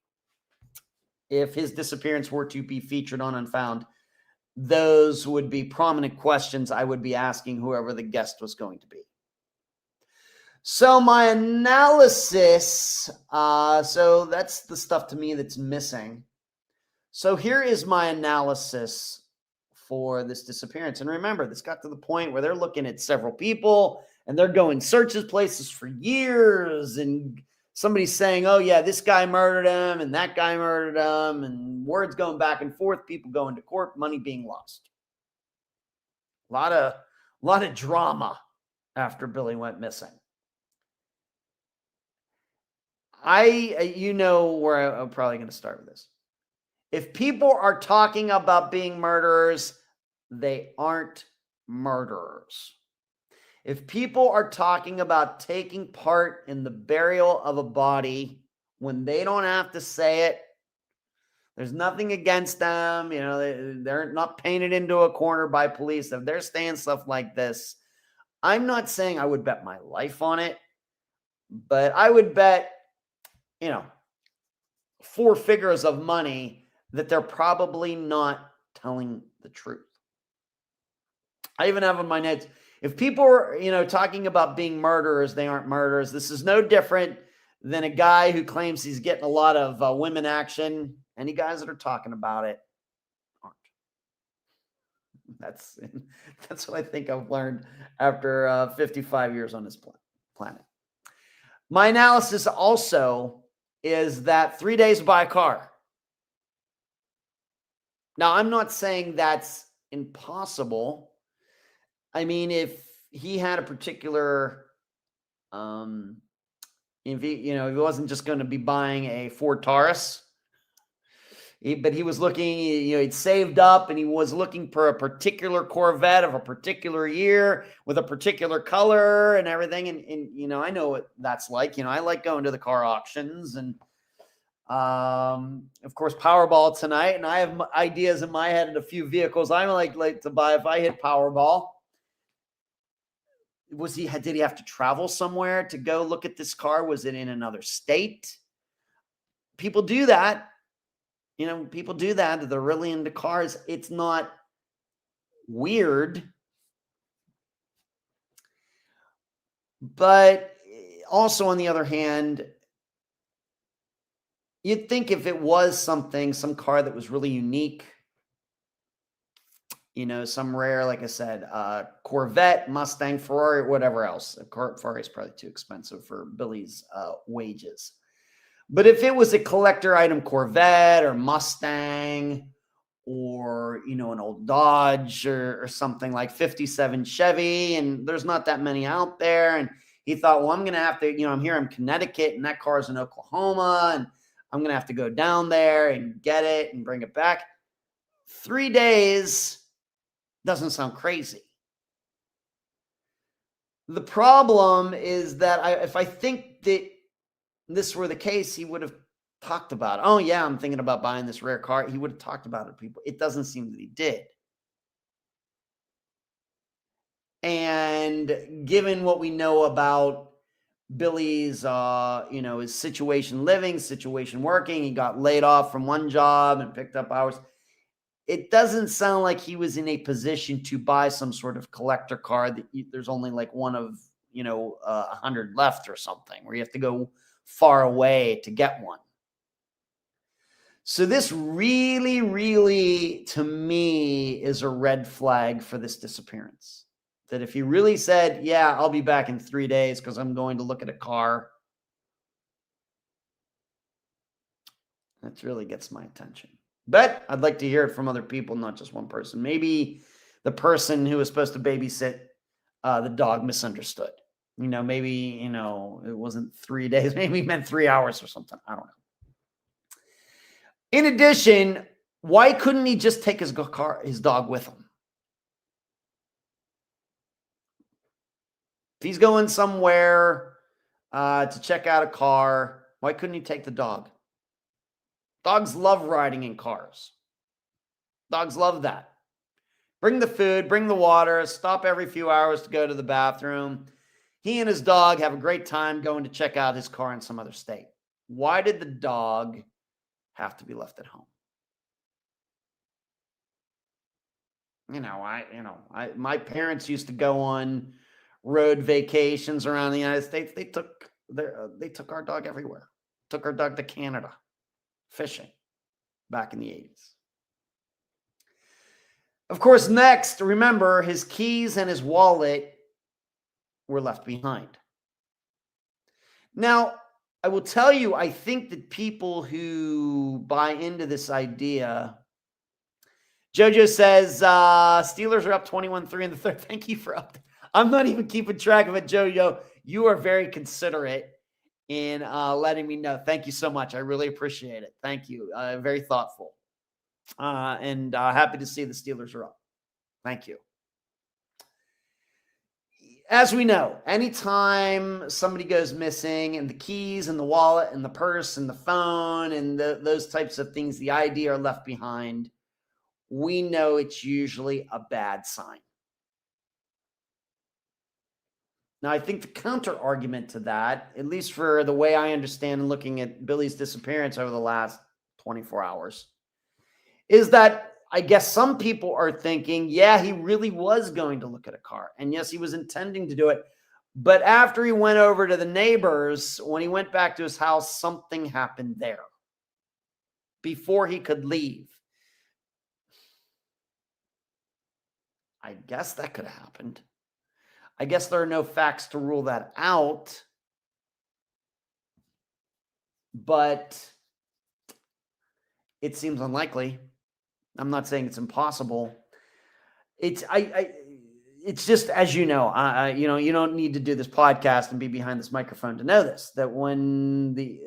if his disappearance were to be featured on Unfound, those would be prominent questions I would be asking whoever the guest was going to be. So my analysis, so that's the stuff to me that's missing. So here is my analysis for this disappearance. And remember, this got to the point where they're looking at several people and they're going searches places for years, and somebody's saying, oh yeah, this guy murdered him and that guy murdered him, and words going back and forth, people going to court, money being lost. A lot of drama after Billy went missing. you know where I'm probably going to start with this. If people are talking about being murderers, they aren't murderers. If people are talking about taking part in the burial of a body when they don't have to say it, there's nothing against them. You know, they're not painted into a corner by police. If they're saying stuff like this, I'm not saying I would bet my life on it, but I would bet, you know, 4 figures of money that they're probably not telling the truth. I even have in my notes, if people are, you know, talking about being murderers, they aren't murderers. This is no different than a guy who claims he's getting a lot of women action. Any guys that are talking about it aren't. That's what I think I've learned after 55 years on this planet. My analysis also is that 3 days to buy a car. Now, I'm not saying that's impossible. I mean, if he had a particular, if he wasn't just going to be buying a Ford Taurus, but he was looking, he'd saved up and he was looking for a particular Corvette of a particular year with a particular color and everything. And I know what that's like. I like going to the car auctions and, of course, Powerball tonight. And I have ideas in my head and a few vehicles I like to buy if I hit Powerball. Did he have to travel somewhere to go look at this car? Was it in another state? People do that. People do that. They're really into cars. It's not weird. But also, on the other hand, you'd think if it was some car that was really unique, some rare, like I said, Corvette, Mustang, Ferrari, whatever else. Ferrari is probably too expensive for Billy's wages. But if it was a collector item Corvette or Mustang or, an old Dodge or something like 57 Chevy, and there's not that many out there. And he thought, well, I'm going to have to, I'm here in Connecticut and that car's in Oklahoma and I'm going to have to go down there and get it and bring it back. 3 days doesn't sound crazy. The problem is that if I think that this were the case, he would have talked about it. Oh, yeah, I'm thinking about buying this rare car. He would have talked about it to people. It doesn't seem that he did. And given what we know about Billy's, his situation living, situation working, he got laid off from one job and picked up hours. It doesn't sound like he was in a position to buy some sort of collector car that there's only like one of, 100 left or something, where you have to go far away to get one. So this really, really, to me, is a red flag for this disappearance. That if he really said, yeah, I'll be back in 3 days because I'm going to look at a car, that really gets my attention. But I'd like to hear it from other people, not just one person. Maybe the person who was supposed to babysit the dog misunderstood. Maybe, it wasn't 3 days. Maybe he meant 3 hours or something. I don't know. In addition, why couldn't he just take his dog with him? If he's going somewhere to check out a car, why couldn't he take the dog? Dogs love riding in cars. Dogs love that. Bring the food, bring the water, stop every few hours to go to the bathroom. He and his dog have a great time going to check out his car in some other state. Why did the dog have to be left at home? My parents used to go on road vacations around the United States. They took our dog everywhere. Took our dog to Canada fishing back in the 80s. Of course, next, remember, his keys and his wallet were left behind. Now, I will tell you, I think that people who buy into this idea, Jojo says, Steelers are up 21-3 in the third. Thank you for up. I'm not even keeping track of it, Jojo. You are very considerate. in letting me know. Thank you so much. I really appreciate it. Thank you. Very thoughtful. And happy to see the Steelers are up. Thank you. As we know, anytime somebody goes missing and the keys and the wallet and the purse and the phone and those types of things, the ID are left behind, we know it's usually a bad sign. Now, I think the counter argument to that, at least for the way I understand and looking at Billy's disappearance over the last 24 hours, is that I guess some people are thinking, yeah, he really was going to look at a car. And yes, he was intending to do it. But after he went over to the neighbors, when he went back to his house, something happened there before he could leave. I guess that could have happened. I guess there are no facts to rule that out. But it seems unlikely. I'm not saying it's impossible. It's just, as you know, you don't need to do this podcast and be behind this microphone to know this, that when the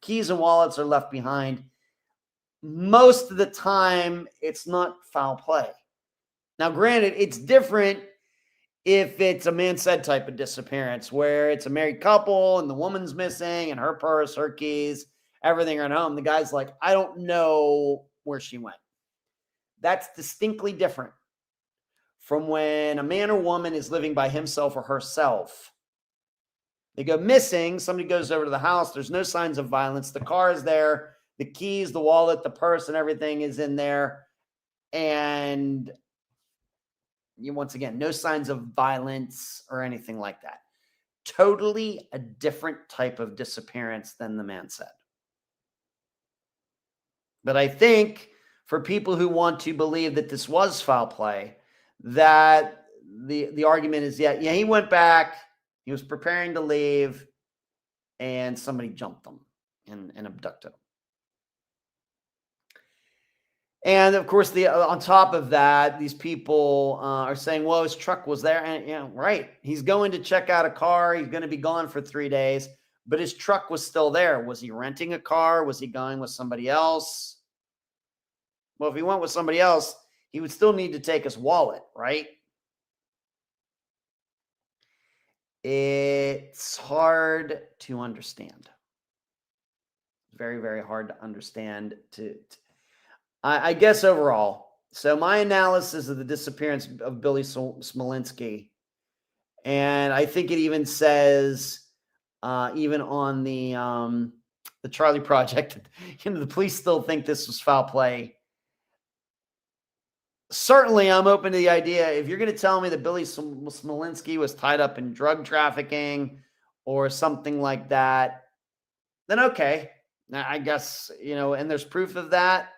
keys and wallets are left behind, most of the time it's not foul play. Now, granted, it's different if it's a man said type of disappearance where it's a married couple and the woman's missing and her purse, her keys, everything are at home. The guy's like, I don't know where she went. That's distinctly different from when a man or woman is living by himself or herself. They go missing. Somebody goes over to the house. There's no signs of violence. The car is there. The keys, the wallet, the purse, and everything is in there. And once again, no signs of violence or anything like that. Totally a different type of disappearance than the man said. But I think for people who want to believe that this was foul play, that the argument is, yeah, he went back, he was preparing to leave, and somebody jumped him and abducted him. And of course, on top of that, these people are saying, well, his truck was there. And right, he's going to check out a car. He's going to be gone for 3 days, but his truck was still there. Was he renting a car? Was he going with somebody else? Well, if he went with somebody else, he would still need to take his wallet, right? It's hard to understand. Very, very hard to understand. I guess overall, so my analysis of the disappearance of Billy Smolinski, and I think it even says, even on the Charlie Project, the police still think this was foul play. Certainly, I'm open to the idea. If you're going to tell me that Billy Smolinski was tied up in drug trafficking or something like that, then okay. I guess, and there's proof of that.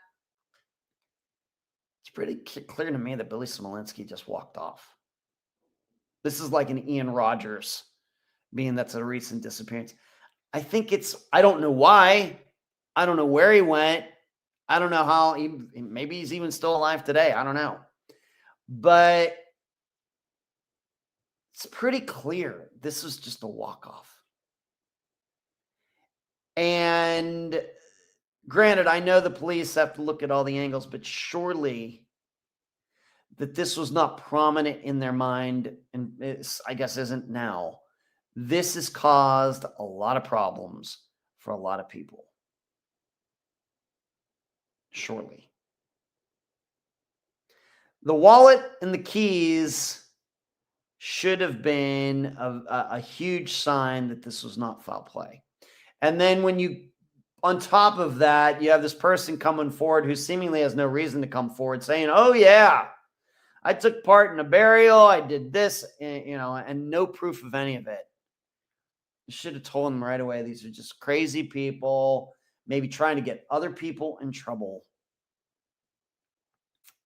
It's pretty clear to me that Billy Smolinski just walked off. This is like an Ian Rogers, being that's a recent disappearance. I think I don't know why. I don't know where he went. I don't know how, maybe he's even still alive today. I don't know. But it's pretty clear this was just a walk-off. And granted, I know the police have to look at all the angles, but surely that this was not prominent in their mind, and I guess isn't now. This has caused a lot of problems for a lot of people. Surely. The wallet and the keys should have been a huge sign that this was not foul play. And then on top of that, you have this person coming forward who seemingly has no reason to come forward saying, oh yeah, I took part in a burial. I did this, and no proof of any of it. You should have told them right away. These are just crazy people, maybe trying to get other people in trouble.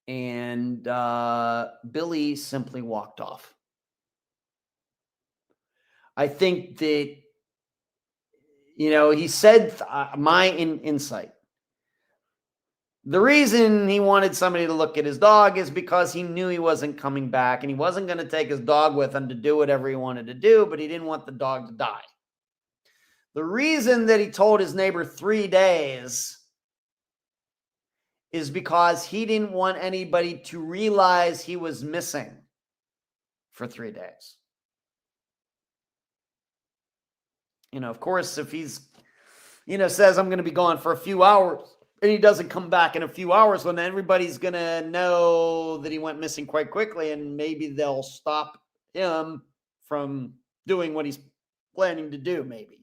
And Billy simply walked off. I think that, he said, my insight. The reason he wanted somebody to look at his dog is because he knew he wasn't coming back and he wasn't going to take his dog with him to do whatever he wanted to do, but he didn't want the dog to die. The reason that he told his neighbor 3 days is because he didn't want anybody to realize he was missing for 3 days. Of course, if he's, says I'm going to be gone for a few hours and he doesn't come back in a few hours, then everybody's going to know that he went missing quite quickly, and maybe they'll stop him from doing what he's planning to do, maybe.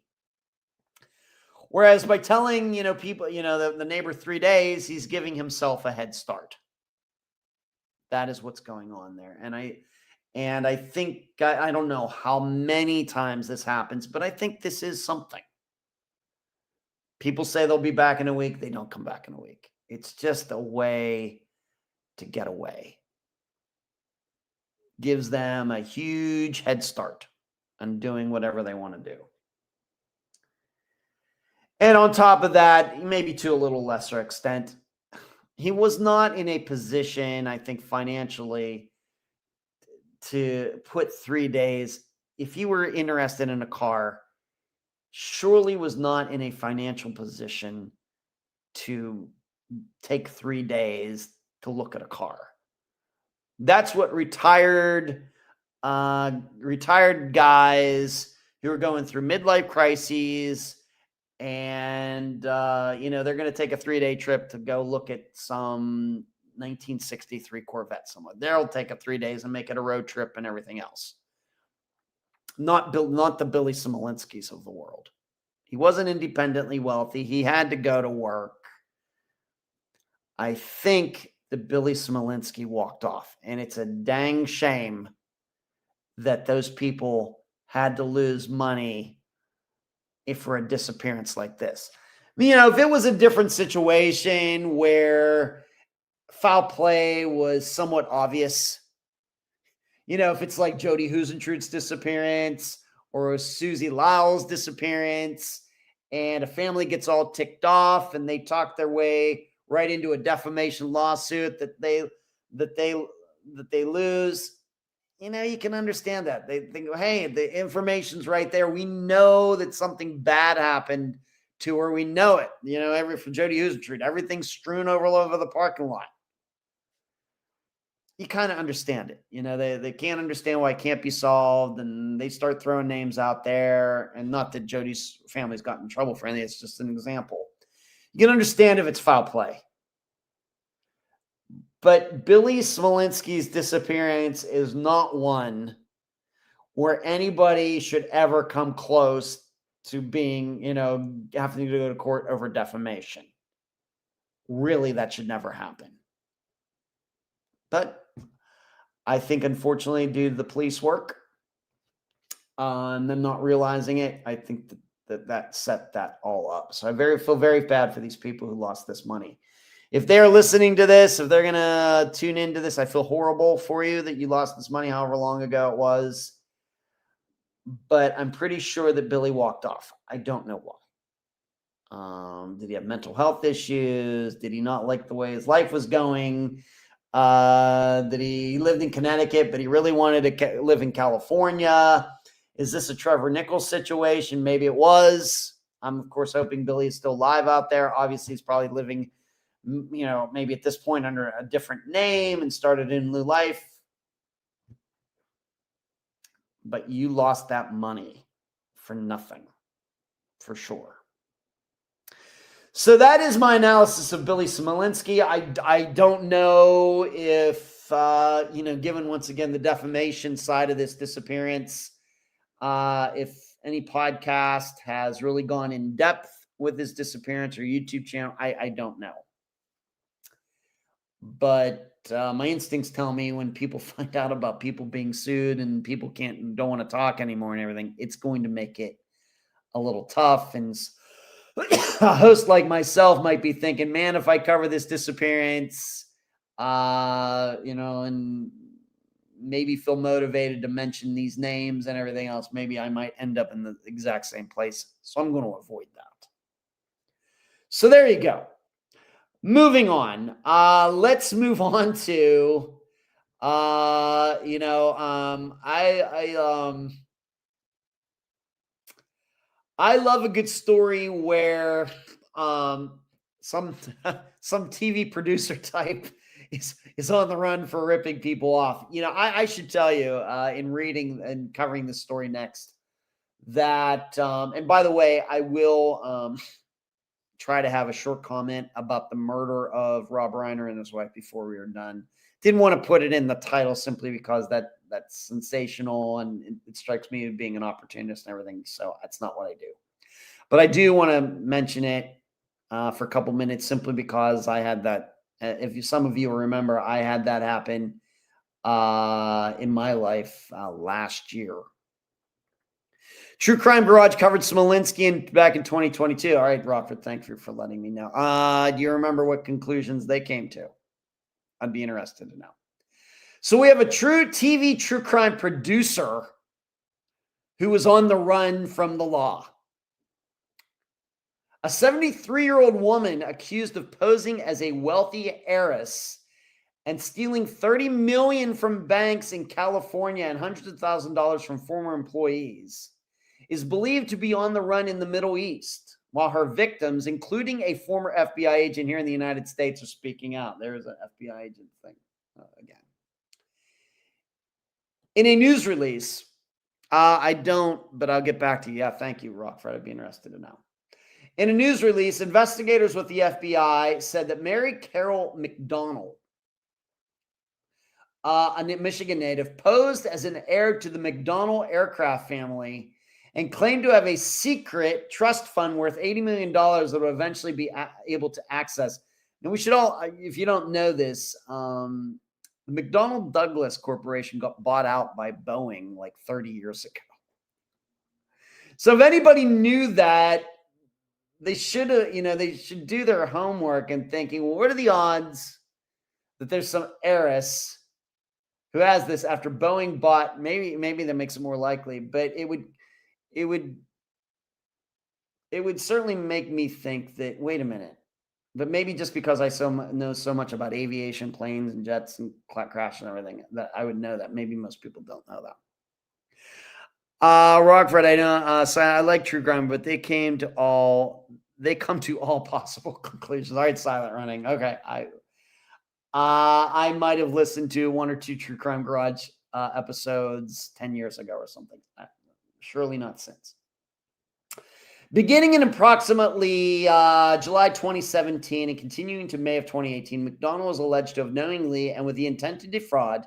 Whereas by telling, people, the neighbor 3 days, he's giving himself a head start. That is what's going on there. And I think, I don't know how many times this happens, but I think this is something. People say they'll be back in a week. They don't come back in a week. It's just a way to get away. Gives them a huge head start on doing whatever they want to do. And on top of that, maybe to a little lesser extent, he was not in a position, I think, financially to put 3 days. If he were interested in a car, surely was not in a financial position to take 3 days to look at a car. That's what retired guys who are going through midlife crises, and they're going to take a 3-day trip to go look at some 1963 Corvette somewhere. They'll take 3 days and make it a road trip and everything else. Not the Billy Smolinskis of the world. He wasn't independently wealthy. He had to go to work. I think the Billy Smolinski walked off, and it's a dang shame that those people had to lose money for a disappearance like this. If it was a different situation where foul play was somewhat obvious, if it's like Jody Huisentrude's disappearance or Susie Lyle's disappearance, and a family gets all ticked off and they talk their way right into a defamation lawsuit that they lose, you can understand that. They think, hey, the information's right there. We know that something bad happened to her. We know it. For Jody Huisentrude, everything's strewn all over the parking lot. You kind of understand it. They can't understand why it can't be solved, and they start throwing names out there. And not that Jody's family's gotten in trouble for anything. It's just an example. You can understand if it's foul play. But Billy Smolinski's disappearance is not one where anybody should ever come close to being, having to go to court over defamation. Really, that should never happen. But I think, unfortunately, due to the police work and them not realizing it, I think that set that all up. So I feel very bad for these people who lost this money. If they're listening to this, if they're going to tune into this, I feel horrible for you that you lost this money however long ago it was. But I'm pretty sure that Billy walked off. I don't know why. Did he have mental health issues? Did he not like the way his life was going? That he lived in Connecticut, but he really wanted to live in California? Is this a Trevor Nichols situation? Maybe it was. I'm, of course, hoping Billy is still alive out there. Obviously, he's probably living, maybe at this point under a different name and started a new life. But you lost that money for nothing, for sure. So that is my analysis of Billy Smolinski. I don't know if, given once again the defamation side of this disappearance, if any podcast has really gone in depth with his disappearance or YouTube channel, I don't know. But my instincts tell me when people find out about people being sued and people don't want to talk anymore and everything, it's going to make it a little tough. And a host like myself might be thinking, man, if I cover this disappearance, and maybe feel motivated to mention these names and everything else, maybe I might end up in the exact same place. So I'm going to avoid that. So there you go. Moving on. Let's move on to, I love a good story where some some TV producer type is on the run for ripping people off. I should tell you, in reading and covering this story next, that and by the way, I will try to have a short comment about the murder of Rob Reiner and his wife before we are done. Didn't want to put it in the title simply because that's sensational and it strikes me as being an opportunist and everything. So that's not what I do. But I do want to mention it for a couple minutes simply because I had that. Some of you remember, I had that happen in my life last year. True Crime Garage covered Smolinski back in 2022. All right, Rockford, thank you for letting me know. Do you remember what conclusions they came to? I'd be interested to know. So we have a true TV true crime producer who was on the run from the law. A 73-year-old woman accused of posing as a wealthy heiress and stealing $30 million from banks in California and hundreds of thousands of dollars from former employees is believed to be on the run in the Middle East, while her victims, including a former FBI agent here in the United States, are speaking out. There's an FBI agent thing again. In a news release, I don't, but I'll get back to you. Yeah, thank you, Rockford. I'd be interested to know. In a news release, investigators with the FBI said that Mary Carol McDonald, a Michigan native, posed as an heir to the McDonnell aircraft family and claimed to have a secret trust fund worth $80 million that would eventually be able to access. And we should all, if you don't know this, the McDonnell Douglas Corporation got bought out by Boeing like 30 years ago. So if anybody knew that, they should have, they should do their homework and thinking, well, what are the odds that there's some heiress who has this after Boeing bought? Maybe that makes it more likely, but it would certainly make me think that, wait a minute, but maybe just because I know so much about aviation, planes and jets and crash and everything, that I would know that. Maybe most people don't know that. Rockford, I know, so I like true crime, but they come to all possible conclusions. All right, silent running. Okay. I might have listened to one or two True Crime Garage episodes 10 years ago or something. Surely not since. Beginning in approximately July 2017 and continuing to May of 2018, McDonnell was alleged to have knowingly and with the intent to defraud,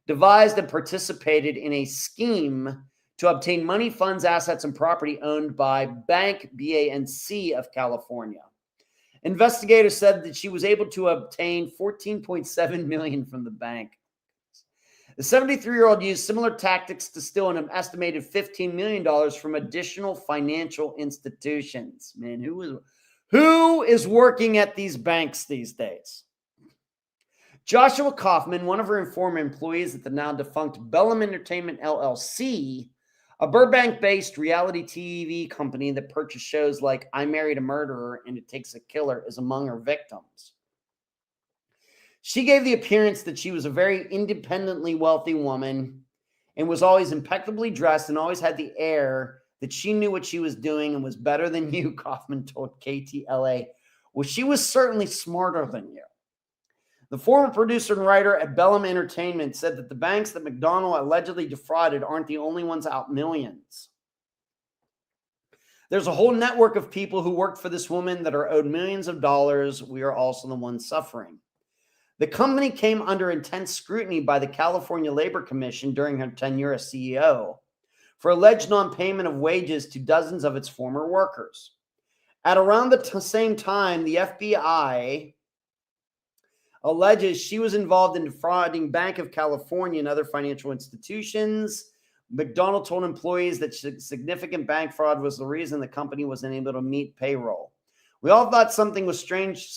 devised and participated in a scheme to obtain money, funds, assets, and property owned by Bank BANC of California. Investigators said that she was able to obtain $14.7 million from the bank. The 73-year-old used similar tactics to steal an estimated $15 million from additional financial institutions. Man, who is working at these banks these days? Joshua Kaufman, one of her former employees at the now defunct Bellum Entertainment LLC, a Burbank-based reality TV company that purchased shows like I Married a Murderer and It Takes a Killer, is among her victims. She gave the appearance that she was a very independently wealthy woman and was always impeccably dressed and always had the air that she knew what she was doing and was better than you, Kaufman told KTLA. Well, she was certainly smarter than you. The former producer and writer at Bellum Entertainment said that the banks that McDonnell allegedly defrauded aren't the only ones out millions. There's a whole network of people who worked for this woman that are owed millions of dollars. We are also the ones suffering. The company came under intense scrutiny by the California Labor Commission during her tenure as CEO for alleged non-payment of wages to dozens of its former workers. At around the same time, the FBI alleges she was involved in defrauding Bank of California and other financial institutions. McDonnell told employees that significant bank fraud was the reason the company was unable to meet payroll. We all thought something strange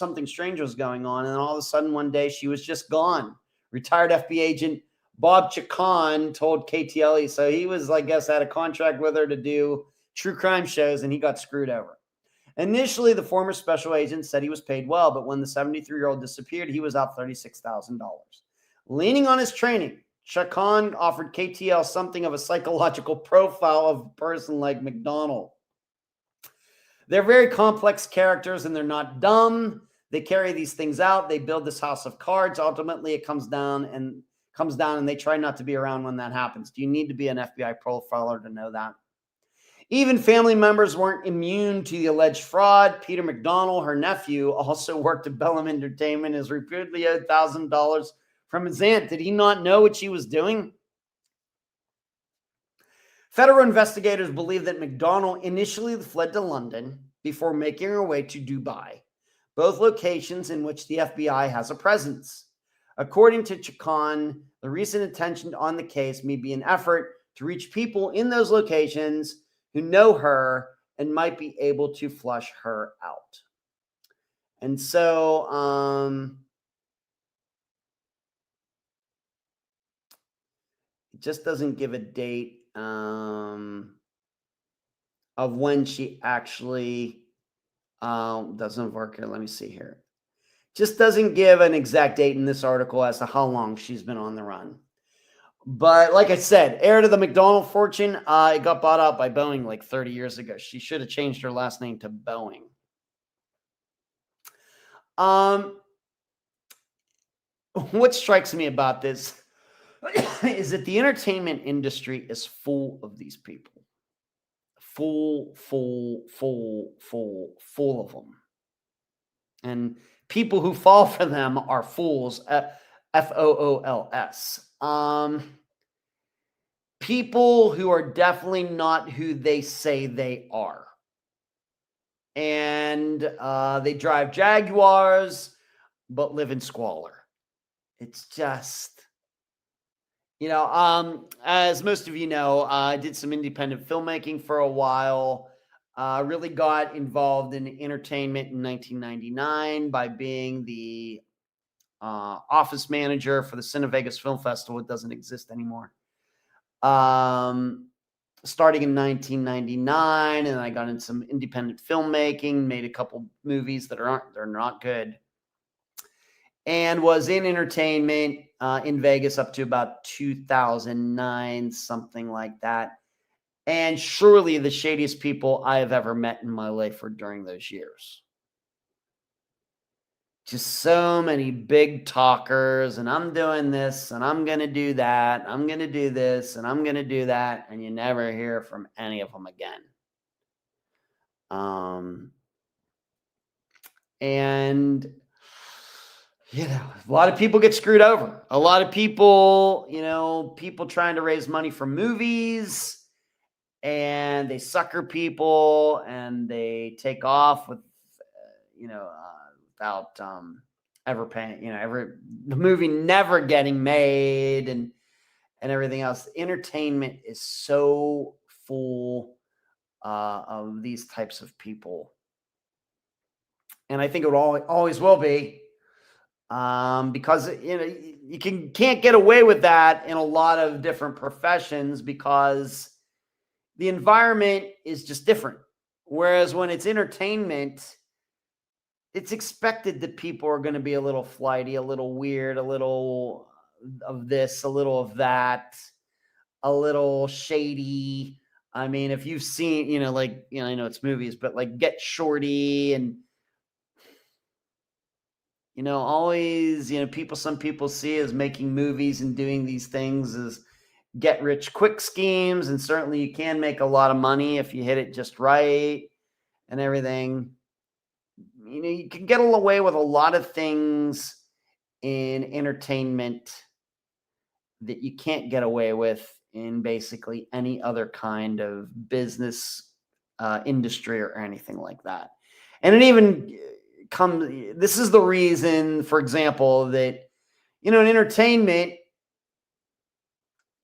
was going on, and then all of a sudden one day she was just gone. Retired FBI agent Bob Chacon told KTLA, so he was, I guess, had a contract with her to do true crime shows, and he got screwed over. Initially, the former special agent said he was paid well, but when the 73-year-old disappeared, he was out $36,000. Leaning on his training, Chacon offered KTL something of a psychological profile of a person like McDonnell. They're very complex characters and they're not dumb. They carry these things out. They build this house of cards. Ultimately, it comes down and they try not to be around when that happens. Do you need to be an FBI profiler to know that? Even family members weren't immune to the alleged fraud. Peter McDonald, her nephew, also worked at Bellum Entertainment, is reputedly owed $1,000 from his aunt. Did he not know what she was doing? Federal investigators believe that McDonald initially fled to London before making her way to Dubai, both locations in which the FBI has a presence. According to Chacon, the recent attention on the case may be an effort to reach people in those locations who know her and might be able to flush her out. And so it just doesn't give a date of when she actually doesn't work here. Let me see here. Just doesn't give an exact date in this article as to how long she's been on the run. But like I said, heir to the McDonald fortune, it got bought out by Boeing like 30 years ago. She should have changed her last name to Boeing. What strikes me about this is that the entertainment industry is full of these people. Full of them. And people who fall for them are fools, F-O-O-L-S. People who are definitely not who they say they are. And they drive Jaguars, but live in squalor. It's just, as most of you know, I did some independent filmmaking for a while. Really got involved in entertainment in 1999 by being the office manager for the Cine Vegas Film Festival. It doesn't exist anymore. Starting in 1999, and I got into some independent filmmaking, made a couple movies they're not good, and was in entertainment in Vegas up to about 2009, something like that. And surely the shadiest people I have ever met in my life were during those years. Just so many big talkers, and I'm doing this, and I'm going to do that. I'm going to do this, and I'm going to do that. And you never hear from any of them again. And, a lot of people get screwed over. A lot of people, people trying to raise money for movies, and they sucker people, and they take off with, without ever paying, the movie never getting made and everything else. Entertainment is so full of these types of people. And I think it always will be because, you can't get away with that in a lot of different professions because the environment is just different. Whereas when it's entertainment, it's expected that people are going to be a little flighty, a little weird, a little of this, a little of that, a little shady. I mean, if you've seen, I know it's movies, but like Get Shorty and, always, some people see as making movies and doing these things as get rich quick schemes. And certainly you can make a lot of money if you hit it just right and everything. You can get away with a lot of things in entertainment that you can't get away with in basically any other kind of business industry or anything like that. And it even this is the reason, for example, that, in entertainment,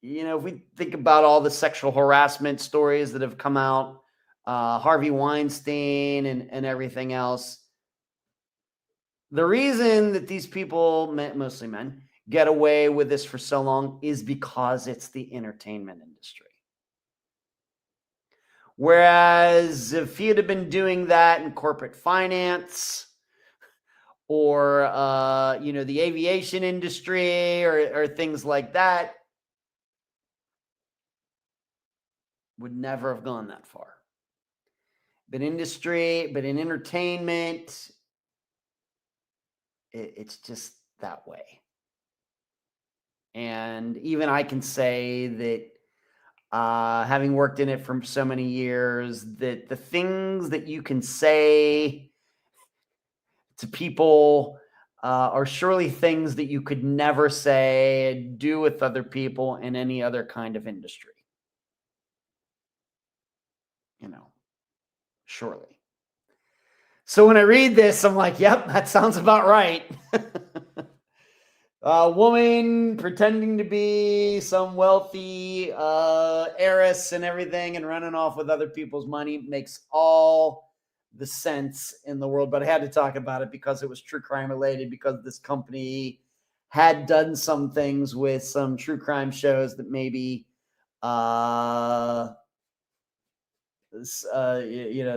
if we think about all the sexual harassment stories that have come out, Harvey Weinstein and everything else, the reason that these people, mostly men, get away with this for so long is because it's the entertainment industry. Whereas if he had been doing that in corporate finance or, the aviation industry or things like that, would never have gone that far. but in entertainment, it's just that way. And even I can say that, having worked in it for so many years, that the things that you can say to people are surely things that you could never say and do with other people in any other kind of industry. Surely. So when I read this, I'm like, yep, that sounds about right. A woman pretending to be some wealthy heiress and everything and running off with other people's money makes all the sense in the world. But I had to talk about it because it was true crime related, because this company had done some things with some true crime shows that maybe the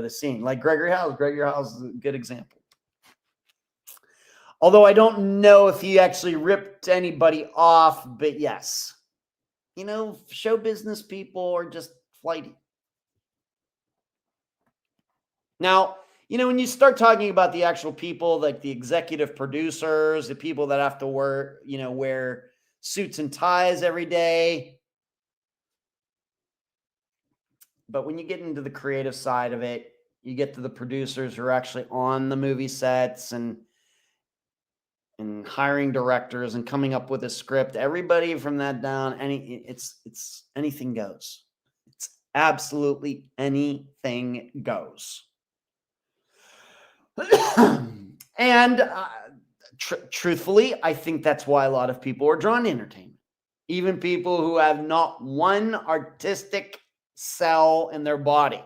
scene, like Gregory House. Gregory House is a good example. Although I don't know if he actually ripped anybody off, but yes, show business people are just flighty. Now, when you start talking about the actual people, like the executive producers, the people that have to wear suits and ties every day. But when you get into the creative side of it, you get to the producers who are actually on the movie sets and hiring directors and coming up with a script. Everybody from that down, it's anything goes. It's absolutely anything goes. And truthfully, I think that's why a lot of people are drawn to entertainment. Even people who have not one artistic cell in their body.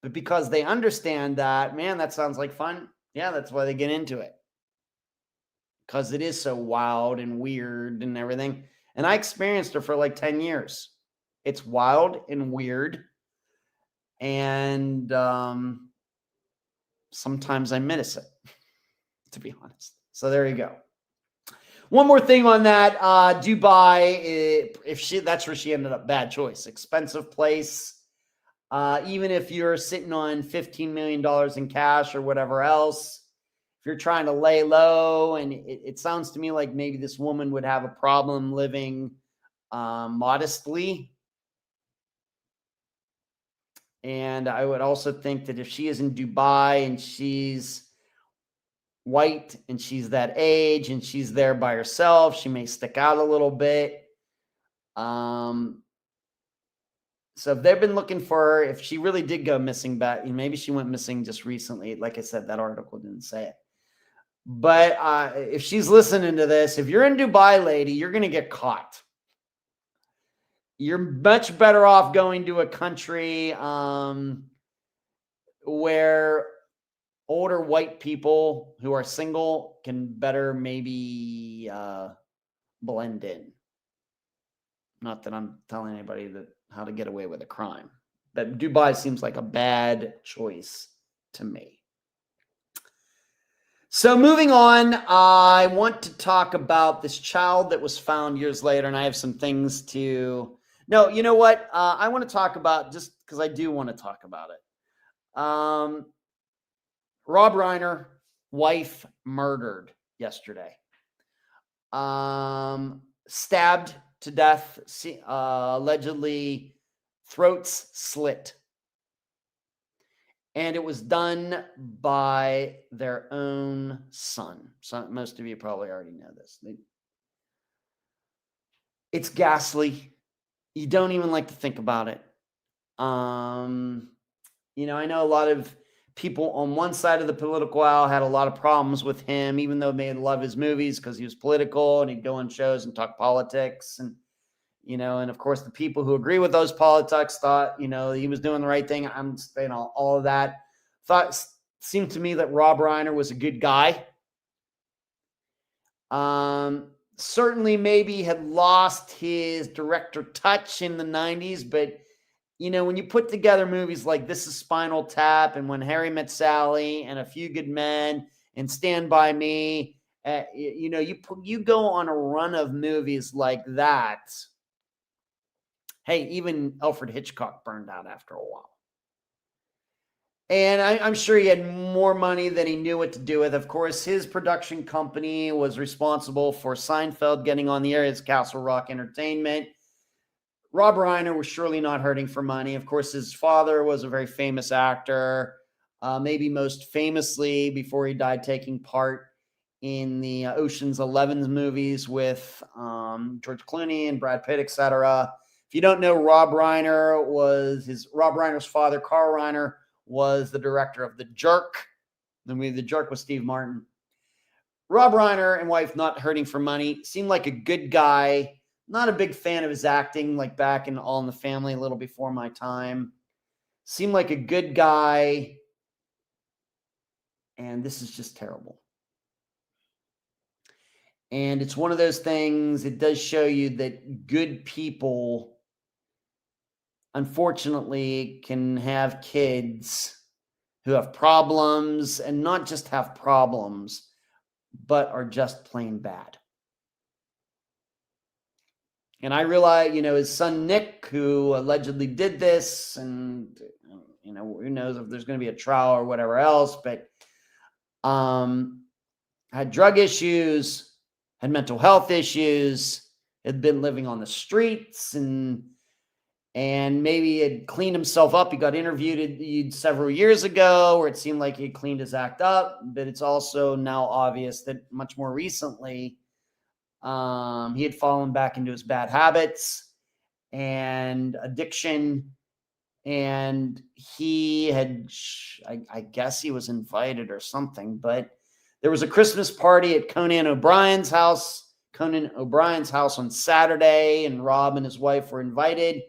But because they understand that, man, that sounds like fun. Yeah, that's why they get into it. Because it is so wild and weird and everything. And I experienced it for like 10 years. It's wild and weird. And sometimes I miss it, to be honest. So there you go. One more thing on that. Dubai, that's where she ended up. Bad choice. Expensive place. Even if you're sitting on $15 million in cash or whatever else, if you're trying to lay low, and it sounds to me like maybe this woman would have a problem living modestly. And I would also think that if she is in Dubai and she's white and she's that age and she's there by herself, she may stick out a little bit. So if they've been looking for her, if she really did go missing back, maybe she went missing just recently. Like I said, that article didn't say it. But if she's listening to this, if you're in Dubai, lady, you're going to get caught. You're much better off going to a country where older white people who are single can better maybe blend in. Not that I'm telling anybody how to get away with a crime, but Dubai seems like a bad choice to me. So moving on, I want to talk about this child that was found years later, and I have some things to... No, you know what? I want to talk about, just because I do want to talk about it. Rob Reiner, wife murdered yesterday. Stabbed to death, allegedly throats slit. And it was done by their own son. So most of you probably already know this. It's ghastly. You don't even like to think about it. I know a lot of people on one side of the political aisle had a lot of problems with him, even though they love his movies because he was political and he'd go on shows and talk politics. And of course, the people who agree with those politics thought, he was doing the right thing. I'm saying all of that. Seemed to me that Rob Reiner was a good guy. Certainly maybe had lost his director touch in the 90s, but when you put together movies like This Is Spinal Tap and When Harry Met Sally and A Few Good Men and Stand By Me, you go on a run of movies like that. Hey, even Alfred Hitchcock burned out after a while. And I'm sure he had more money than he knew what to do with. Of course, his production company was responsible for Seinfeld getting on the air as Castle Rock Entertainment. Rob Reiner was surely not hurting for money. Of course, his father was a very famous actor, maybe most famously before he died, taking part in the Ocean's 11 movies with George Clooney and Brad Pitt, etc. If you don't know, Rob Reiner's father, Carl Reiner, was the director of The Jerk. The movie The Jerk with Steve Martin. Rob Reiner and wife, not hurting for money, seemed like a good guy. Not a big fan of his acting, like back in All in the Family, a little before my time. Seemed like a good guy. And this is just terrible. And it's one of those things, it does show you that good people, unfortunately, can have kids who have problems, and not just have problems, but are just plain bad. And I realize, his son Nick, who allegedly did this, and who knows if there's going to be a trial or whatever else, but had drug issues, had mental health issues, had been living on the streets, and maybe had cleaned himself up. He got interviewed several years ago where it seemed like he cleaned his act up, but it's also now obvious that much more recently he had fallen back into his bad habits and addiction. And he had, I guess he was invited or something, but there was a Christmas party at Conan O'Brien's house on Saturday, and Rob and his wife were invited.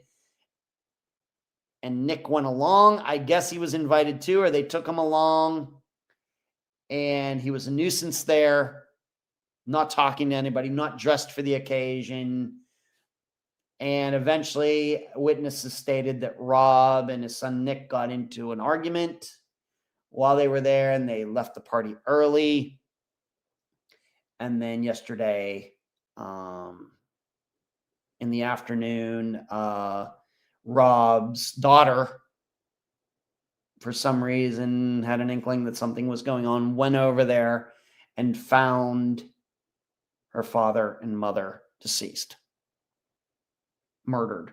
And Nick went along. I guess he was invited too, or they took him along. And he was a nuisance there, not talking to anybody, not dressed for the occasion. And eventually, witnesses stated that Rob and his son Nick got into an argument while they were there, and they left the party early. And then yesterday, in the afternoon, Rob's daughter, for some reason, had an inkling that something was going on, went over there and found her father and mother deceased, murdered.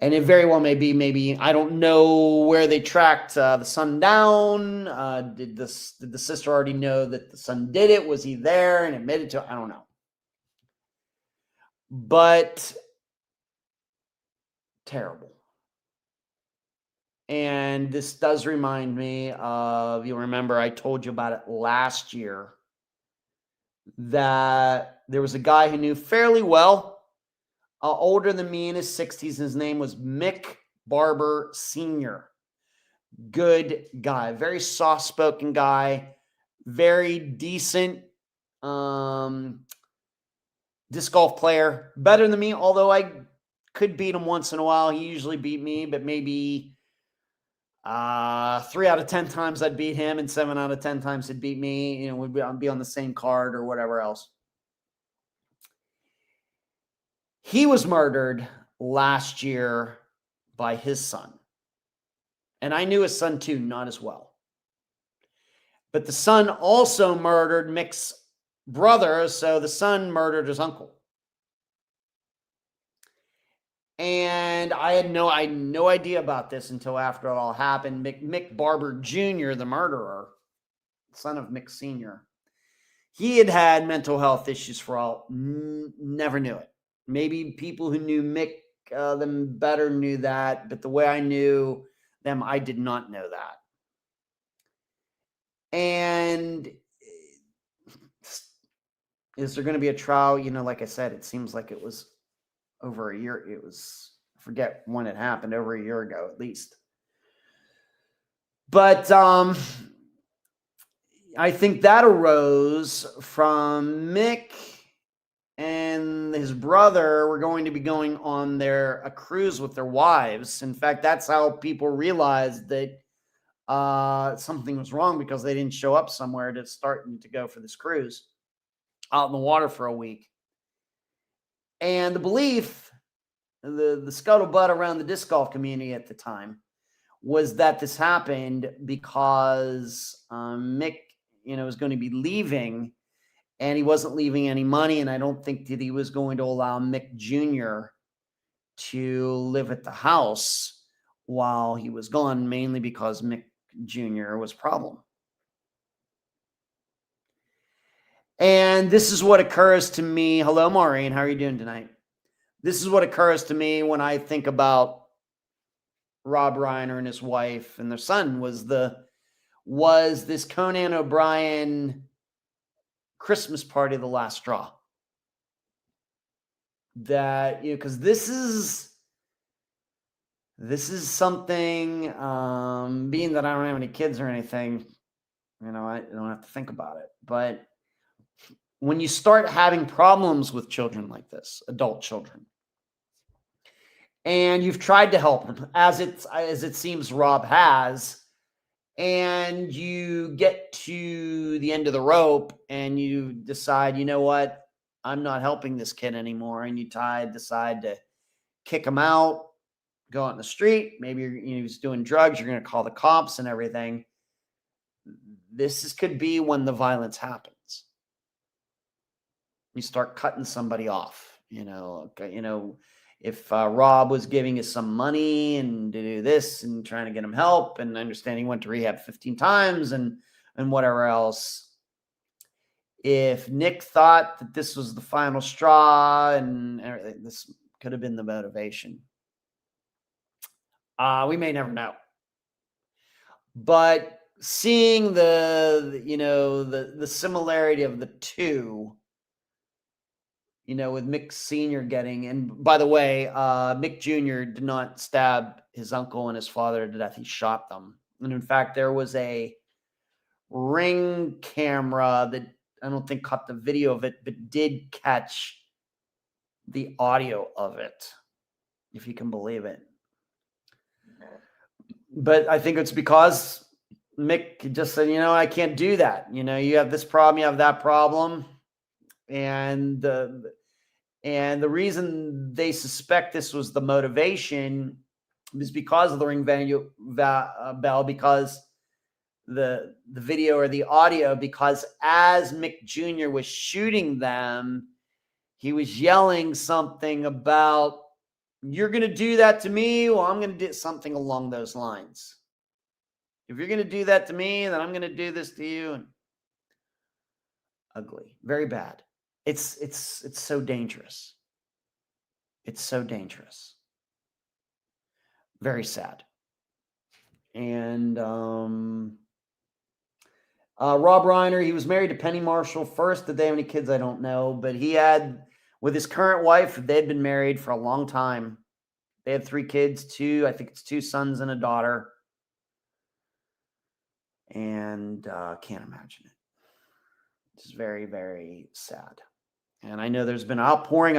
And it very well may be, maybe, I don't know where they tracked the son down. Did the sister already know that the son did it? Was he there and admitted to it? I don't know. But terrible. And this does remind me of, you'll remember I told you about it last year, that there was a guy who knew fairly well, older than me, in his 60s. His name was Mick Barber Sr. Good guy, very soft-spoken guy, very decent disc golf player, better than me, although I could beat him once in a while. He usually beat me, but maybe 3 out of 10 times I'd beat him, and 7 out of 10 times he'd beat me. We'd be on the same card or whatever else. He was murdered last year by his son. And I knew his son too, not as well. But the son also murdered Mick's brother, so the son murdered his uncle. And I had no idea about this until after it all happened. Mick Barber Jr., the murderer, son of Mick Sr., he had mental health issues for all. Never knew it. Maybe people who knew Mick them better knew that, but the way I knew them, I did not know that. And is there going to be a trial? Like I said, it seems like it was over a year. It was, I forget when it happened, over a year ago at least. But I think that arose from Mick and his brother were going to be going on a cruise with their wives. In fact, that's how people realized that something was wrong, because they didn't show up somewhere to go for this cruise out in the water for a week. And the belief, the scuttlebutt around the disc golf community at the time, was that this happened because Mick, was going to be leaving, and he wasn't leaving any money, and I don't think that he was going to allow Mick Jr. to live at the house while he was gone, mainly because Mick Jr. was a problem. And this is what occurs to me. Hello, Maureen. How are you doing tonight? This is what occurs to me when I think about Rob Reiner and his wife and their son. Was this Conan O'Brien Christmas party the last straw? That, because this is something, being that I don't have any kids or anything, I don't have to think about it. But when you start having problems with children like this, adult children, and you've tried to help them, as it seems Rob has, and you get to the end of the rope and you decide, you know what, I'm not helping this kid anymore, and you decide to kick him out, go out in the street, maybe he's doing drugs, you're going to call the cops and everything. This could be when the violence happens. You start cutting somebody off, if Rob was giving us some money and to do this and trying to get him help, and I understand he went to rehab 15 times and whatever else. If Nick thought that this was the final straw and everything, this could have been the motivation. We may never know. But seeing the similarity of the two, with Mick Sr. getting, and by the way, Mick Jr. did not stab his uncle and his father to death. He shot them. And in fact, there was a Ring camera that I don't think caught the video of it, but did catch the audio of it, if you can believe it. But I think it's because Mick just said, I can't do that. You have this problem, you have that problem. And the reason they suspect this was the motivation is because of the ring bell, because the video or the audio, because as Mick Jr. was shooting them, he was yelling something about, you're going to do that to me, well, I'm going to do something along those lines. If you're going to do that to me, then I'm going to do this to you. And ugly, very bad. It's so dangerous. It's so dangerous. Very sad. And Rob Reiner, he was married to Penny Marshall first. Did they have any kids? I don't know. But he had, with his current wife, they had been married for a long time. They had 3 kids, I think it's 2 sons and a daughter. And can't imagine it. It's very, very sad. And I know there's been outpouring.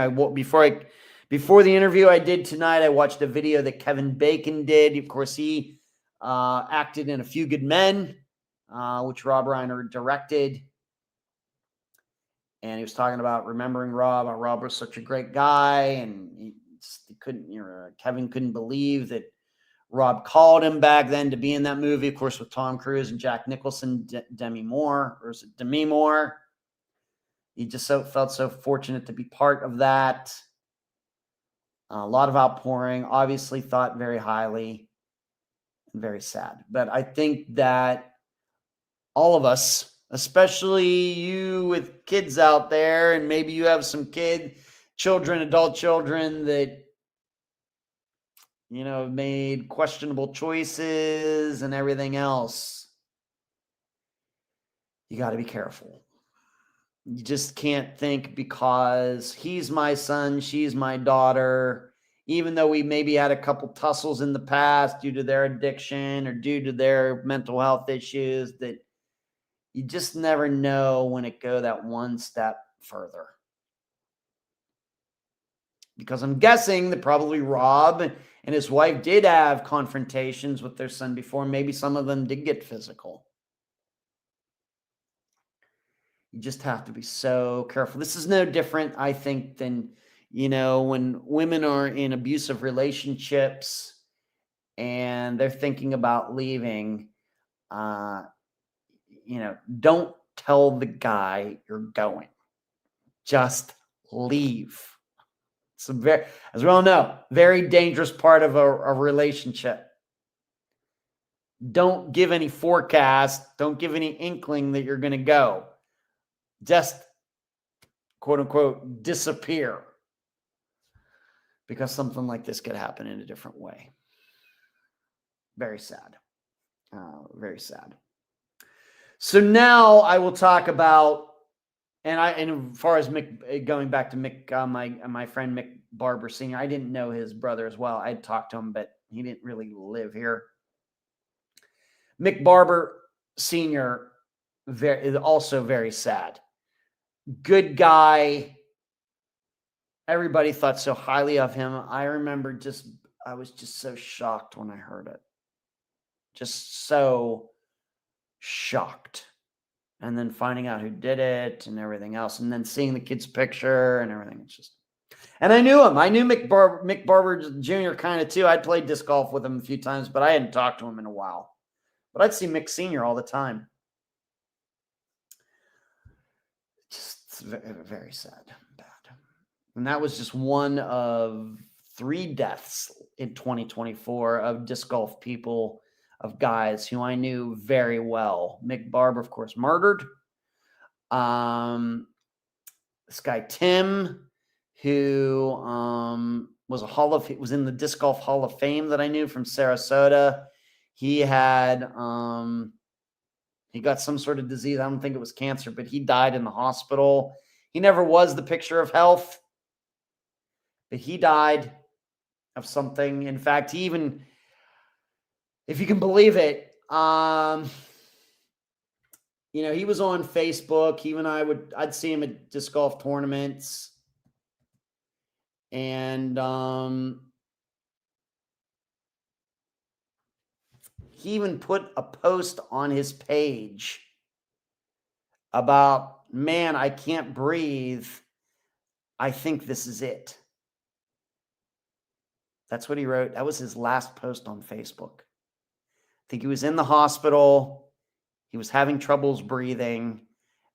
Before the interview I did tonight, I watched a video that Kevin Bacon did. Of course, he acted in A Few Good Men, which Rob Reiner directed. And he was talking about remembering Rob. Rob was such a great guy, and Kevin couldn't believe that Rob called him back then to be in that movie, of course, with Tom Cruise and Jack Nicholson, Demi Moore, or is it Demi Moore? He just felt so fortunate to be part of that. A lot of outpouring, obviously thought very highly, and very sad. But I think that all of us, especially you with kids out there, and maybe you have some adult children that, made questionable choices and everything else, you got to be careful. You just can't think because he's my son, she's my daughter, even though we maybe had a couple tussles in the past due to their addiction or due to their mental health issues, that you just never know when it go that one step further. Because I'm guessing that probably Rob and his wife did have confrontations with their son before. Maybe some of them did get physical. You just have to be so careful. This is no different, I think, than, when women are in abusive relationships and they're thinking about leaving, don't tell the guy you're going. Just leave. It's as we all know, very dangerous part of a relationship. Don't give any forecast. Don't give any inkling that you're going to go. Just, quote unquote, disappear. Because something like this could happen in a different way. Very sad. Very sad. So now I will talk about, and as far as Mick, going back to Mick, my friend Mick Barber Sr., I didn't know his brother as well. I'd talked to him, but he didn't really live here. Mick Barber Sr., is also very sad. Good guy. Everybody thought so highly of him. I remember I was just so shocked when I heard it. Just so shocked. And then finding out who did it and everything else. And then seeing the kid's picture and everything. And I knew him. I knew Mick Barber Jr. kind of too. I'd played disc golf with him a few times, but I hadn't talked to him in a while. But I'd see Mick Sr. all the time. Just very, very sad. Bad. And that was just one of 3 deaths in 2024 of disc golf people, of guys who I knew very well. Mick Barber, of course, murdered. This guy, Tim, who was in the Disc Golf Hall of Fame that I knew from Sarasota. He had, he got some sort of disease. I don't think it was cancer, but he died in the hospital. He never was the picture of health, but he died of something. In fact, he even, if you can believe it, he was on Facebook. Even I'd see him at disc golf tournaments. And he even put a post on his page about, man, I can't breathe. I think this is it. That's what he wrote. That was his last post on Facebook. I think he was in the hospital. He was having troubles breathing.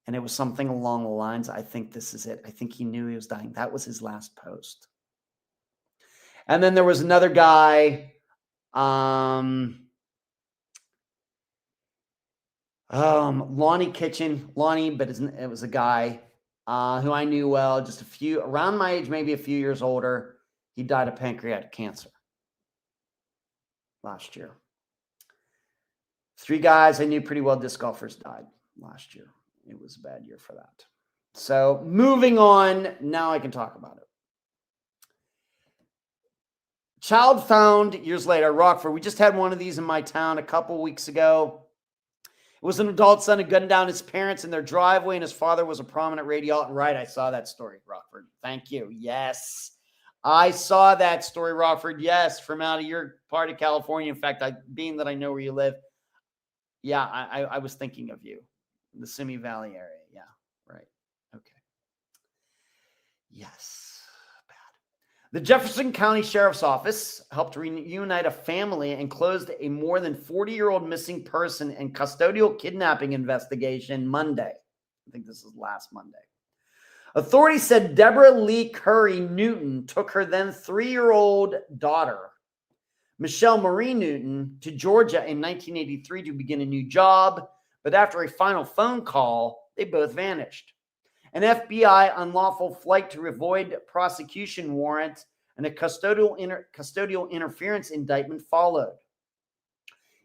And it was something along the lines, I think this is it. I think he knew he was dying. That was his last post. And then there was another guy, Lonnie Kitchen. Lonnie, but it was a guy who I knew well, just around my age, maybe a few years older. He died of pancreatic cancer last year. 3 guys I knew pretty well, disc golfers, died last year. It was a bad year for that. So moving on, now I can talk about it. Child found years later, Rockford. We just had one of these in my town a couple weeks ago. It was an adult son who gunned down his parents in their driveway, and his father was a prominent radiologist. Right, I saw that story, Rockford. Thank you. Yes. I saw that story, Rockford. Yes, from out of your part of California. In fact, being that I know where you live, yeah, I was thinking of you. The Simi Valley area. Yeah, right. Okay. Yes. Bad. The Jefferson County Sheriff's Office helped reunite a family and closed a more than 40-year-old missing person and custodial kidnapping investigation Monday. I think this is last Monday. Authorities said Deborah Lee Curry Newton took her then 3-year-old daughter, Michelle Marie Newton, to Georgia in 1983 to begin a new job. But after a final phone call, they both vanished. An FBI unlawful flight to avoid prosecution warrant and a custodial interference indictment followed.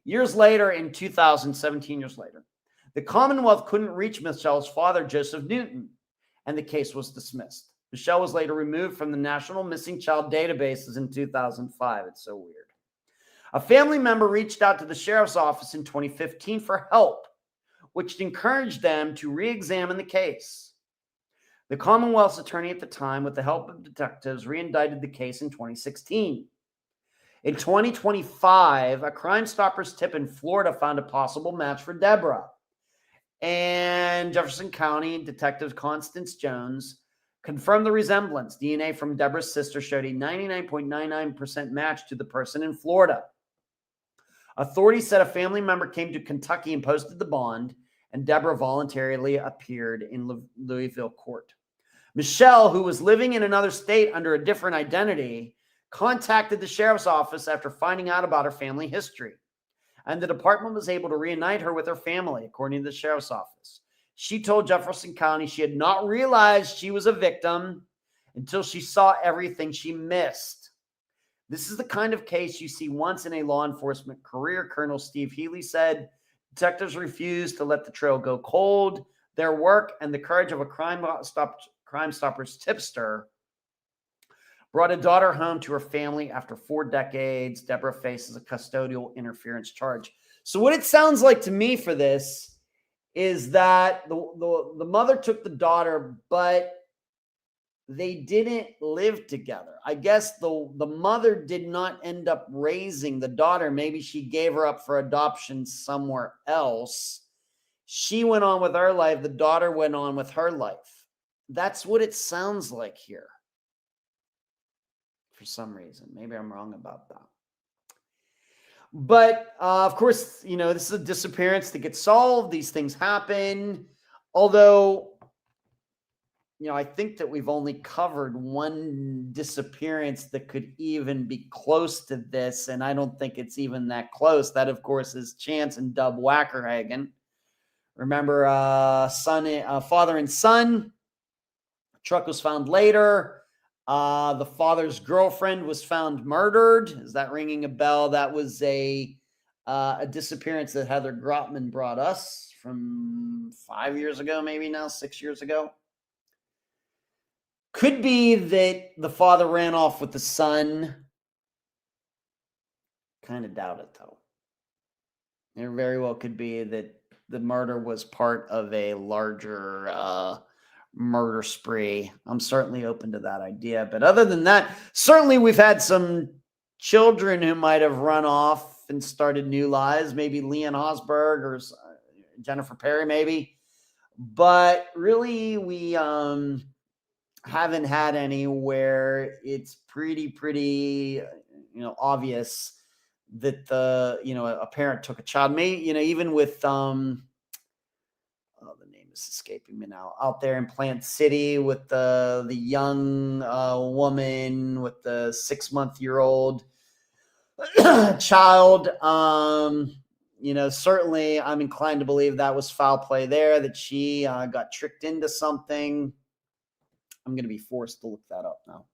Years later, in 2017 years later, the Commonwealth couldn't reach Michelle's father, Joseph Newton, and the case was dismissed. Michelle was later removed from the National Missing Child Databases in 2005. It's so weird. A family member reached out to the sheriff's office in 2015 for help, which encouraged them to re-examine the case. The Commonwealth's attorney at the time, with the help of detectives, re-indicted the case in 2016. In 2025, a Crime Stoppers tip in Florida found a possible match for Deborah. And Jefferson County Detective Constance Jones confirmed the resemblance. DNA from Deborah's sister showed a 99.99% match to the person in Florida. Authorities said a family member came to Kentucky and posted the bond, and Deborah voluntarily appeared in Louisville court. Michelle, who was living in another state under a different identity, contacted the sheriff's office after finding out about her family history, and the department was able to reunite her with her family, according to the sheriff's office. She told Jefferson County she had not realized she was a victim until she saw everything she missed. This is the kind of case you see once in a law enforcement career, Colonel Steve Healy said. Detectives refused to let the trail go cold. Their work and the courage of a Crime Stoppers tipster brought a daughter home to her family after 4 decades. Deborah faces a custodial interference charge. So what it sounds like to me for this is that the mother took the daughter, but they didn't live together. I guess the mother did not end up raising the daughter. Maybe she gave her up for adoption somewhere else. She went on with her life. The daughter went on with her life. That's what it sounds like here. For some reason. Maybe I'm wrong about that. But of course, this is a disappearance that gets solved. These things happen. Although, I think that we've only covered one disappearance that could even be close to this. And I don't think it's even that close. That, of course, is Chance and Dub Wackerhagen. Remember, father and son. Truck was found later. The father's girlfriend was found murdered. Is that ringing a bell? That was a disappearance that Heather Grotman brought us from 5 years ago, maybe now 6 years ago. Could be that the father ran off with the son. Kind of doubt it, though. It very well could be that the murder was part of a larger murder spree. I'm certainly open to that idea. But other than that, certainly we've had some children who might have run off and started new lives. Maybe Leon Hosberg or Jennifer Perry, maybe. But really, we haven't had any where it's pretty obvious that a parent took a child. Maybe, even with the name is escaping me now, out there in Plant City with the young woman with the 6-month-old child. Certainly I'm inclined to believe that was foul play there, that she got tricked into something. I'm going to be forced to look that up now.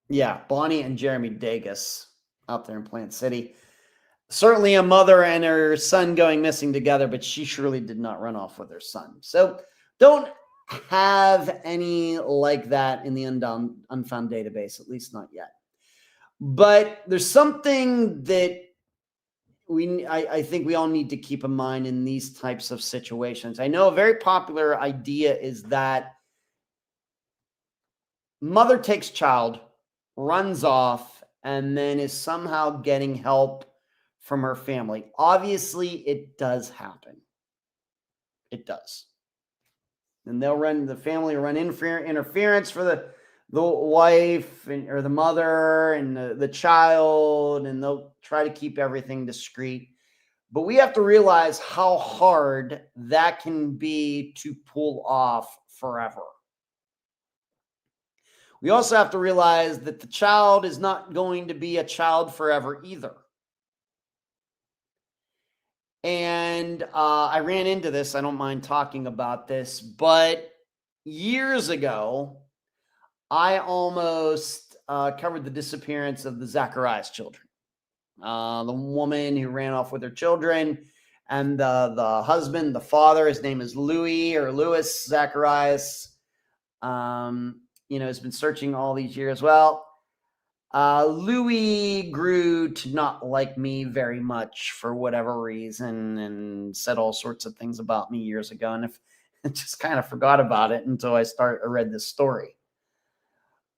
Yeah, Bonnie and Jeremy Dagus out there in Plant City. Certainly a mother and her son going missing together, but she surely did not run off with her son. So don't have any like that in the Unfound database, at least not yet. But there's something that I think we all need to keep in mind in these types of situations. I know a very popular idea is that mother takes child, runs off, and then is somehow getting help from her family. Obviously, it does happen. It does. And the family will run interference for the wife or the mother and the child, and they'll try to keep everything discreet. But we have to realize how hard that can be to pull off forever. We also have to realize that the child is not going to be a child forever either. And I ran into this. I don't mind talking about this, but years ago, I almost covered the disappearance of the Zacharias children. The woman who ran off with her children, and the husband, the father, his name is Louis Zacharias, has been searching all these years. Well, Louis grew to not like me very much for whatever reason and said all sorts of things about me years ago. And I just kind of forgot about it until I read this story.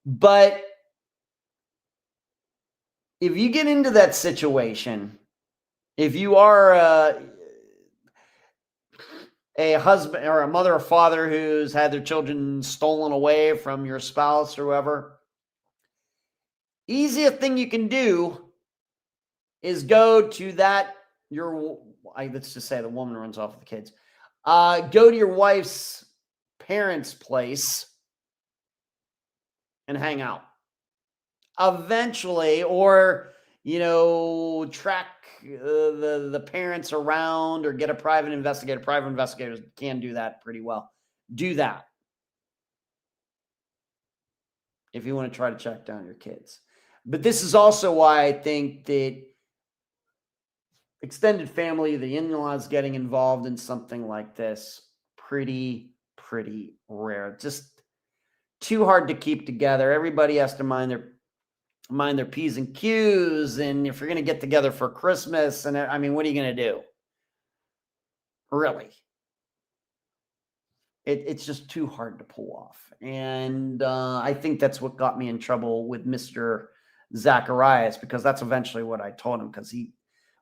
But if you get into that situation, if you are a husband or a mother or father who's had their children stolen away from your spouse or whoever, easiest thing you can do is go to let's just say the woman runs off with the kids. Go to your wife's parents' place and hang out. Eventually, or track the parents around or get a private investigator. Private investigators can do that pretty well. Do that if you want to try to track down your kids. But this is also why I think that extended family, the in-laws getting involved in something like this, pretty rare. Just too hard to keep together. Everybody has to mind their P's and Q's. And if you're going to get together for Christmas, and I mean, what are you going to do? Really? It's just too hard to pull off. And I think that's what got me in trouble with Mr. Zacharias, because that's eventually what I told him, because he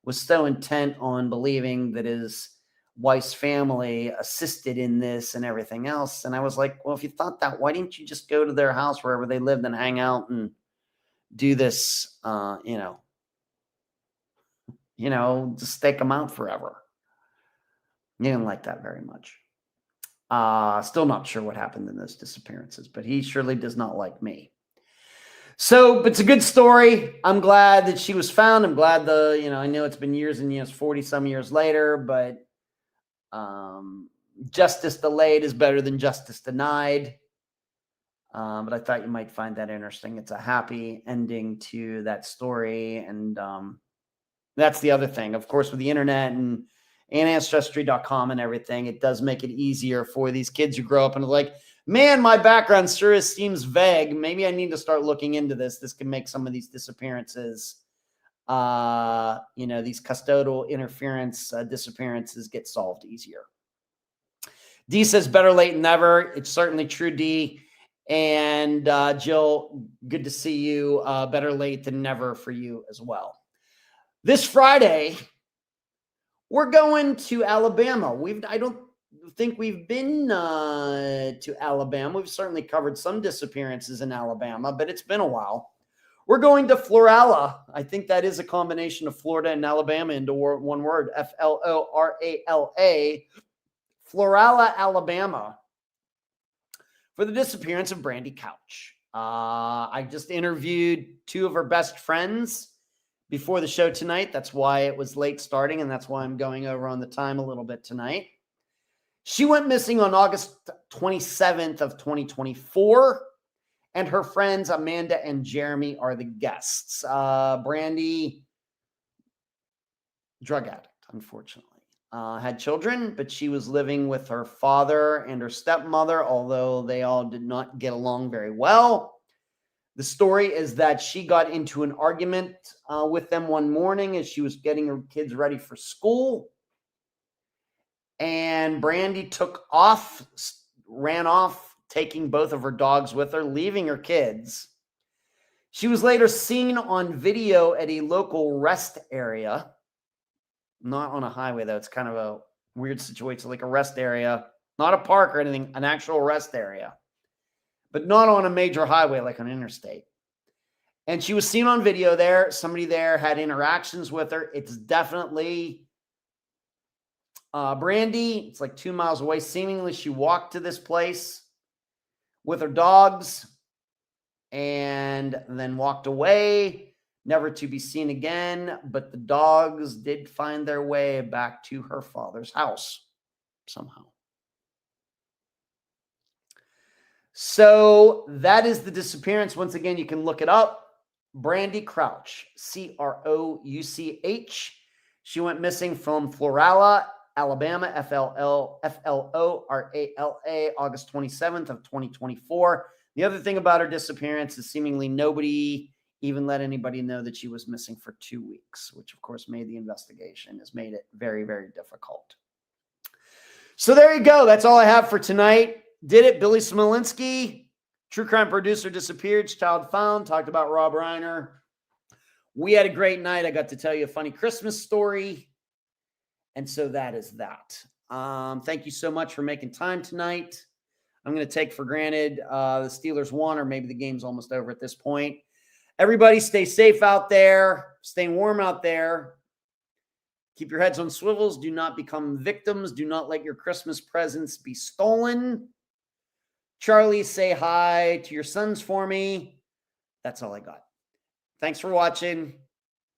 was so intent on believing that his wife's family assisted in this and everything else. And I was like, well, if you thought that, why didn't you just go to their house wherever they lived and hang out and do this, just stake them out forever? He didn't like that very much. Still not sure what happened in those disappearances, but he surely does not like me. So, but it's a good story. I'm glad that she was found. I'm glad I know it's been years and years, 40 some years later, but justice delayed is better than justice denied. But I thought you might find that interesting. It's a happy ending to that story. And that's the other thing. Of course, with the internet and ancestry.com and everything, it does make it easier for these kids who grow up and are like, man, my background sure seems vague. Maybe I need to start looking into this. This can make some of these disappearances, these custodial interference disappearances get solved easier. D says better late than never. It's certainly true, D. And Jill, good to see you. Better late than never for you as well. This Friday, we're going to Alabama. I don't think we've been to Alabama. We've certainly covered some disappearances in Alabama, but it's been a while. We're going to Florala. I think that is a combination of Florida and Alabama into one word, Florala, Florala, Alabama, for the disappearance of Brandy Couch. I just interviewed two of her best friends before the show tonight. That's why it was late starting, and that's why I'm going over on the time a little bit tonight. She went missing on August 27th of 2024, and her friends Amanda and Jeremy are the guests. Brandy, drug addict, unfortunately. Had children, but she was living with her father and her stepmother, although they all did not get along very well. The story is that she got into an argument with them one morning as she was getting her kids ready for school. And Brandy ran off, taking both of her dogs with her, leaving her kids. She was later seen on video at a local rest area. Not on a highway, though. It's kind of a weird situation, like a rest area. Not a park or anything, an actual rest area. But not on a major highway like an interstate. And she was seen on video there. Somebody there had interactions with her. It's definitely Brandy. It's like 2 miles away. Seemingly, she walked to this place with her dogs and then walked away, never to be seen again. But the dogs did find their way back to her father's house somehow. So that is the disappearance. Once again, you can look it up. Brandy Crouch, Crouch. She went missing from Florala, Alabama, Florala, August 27th of 2024. The other thing about her disappearance is seemingly nobody even let anybody know that she was missing for 2 weeks, which of course made the investigation, has made it very, very difficult. So there you go. That's all I have for tonight. Did it. Billy Smolinski, true crime producer, disappeared, child found, talked about Rob Reiner. We had a great night. I got to tell you a funny Christmas story. And so that is that. Thank you so much for making time tonight. I'm going to take for granted the Steelers won, or maybe the game's almost over at this point. Everybody stay safe out there, staying warm out there. Keep your heads on swivels. Do not become victims. Do not let your Christmas presents be stolen. Charlie, say hi to your sons for me. That's all I got. Thanks for watching.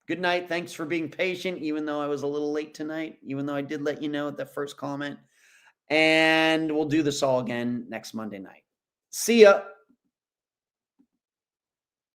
Good night. Thanks for being patient, even though I was a little late tonight, even though I did let you know at the first comment. And we'll do this all again next Monday night. See ya.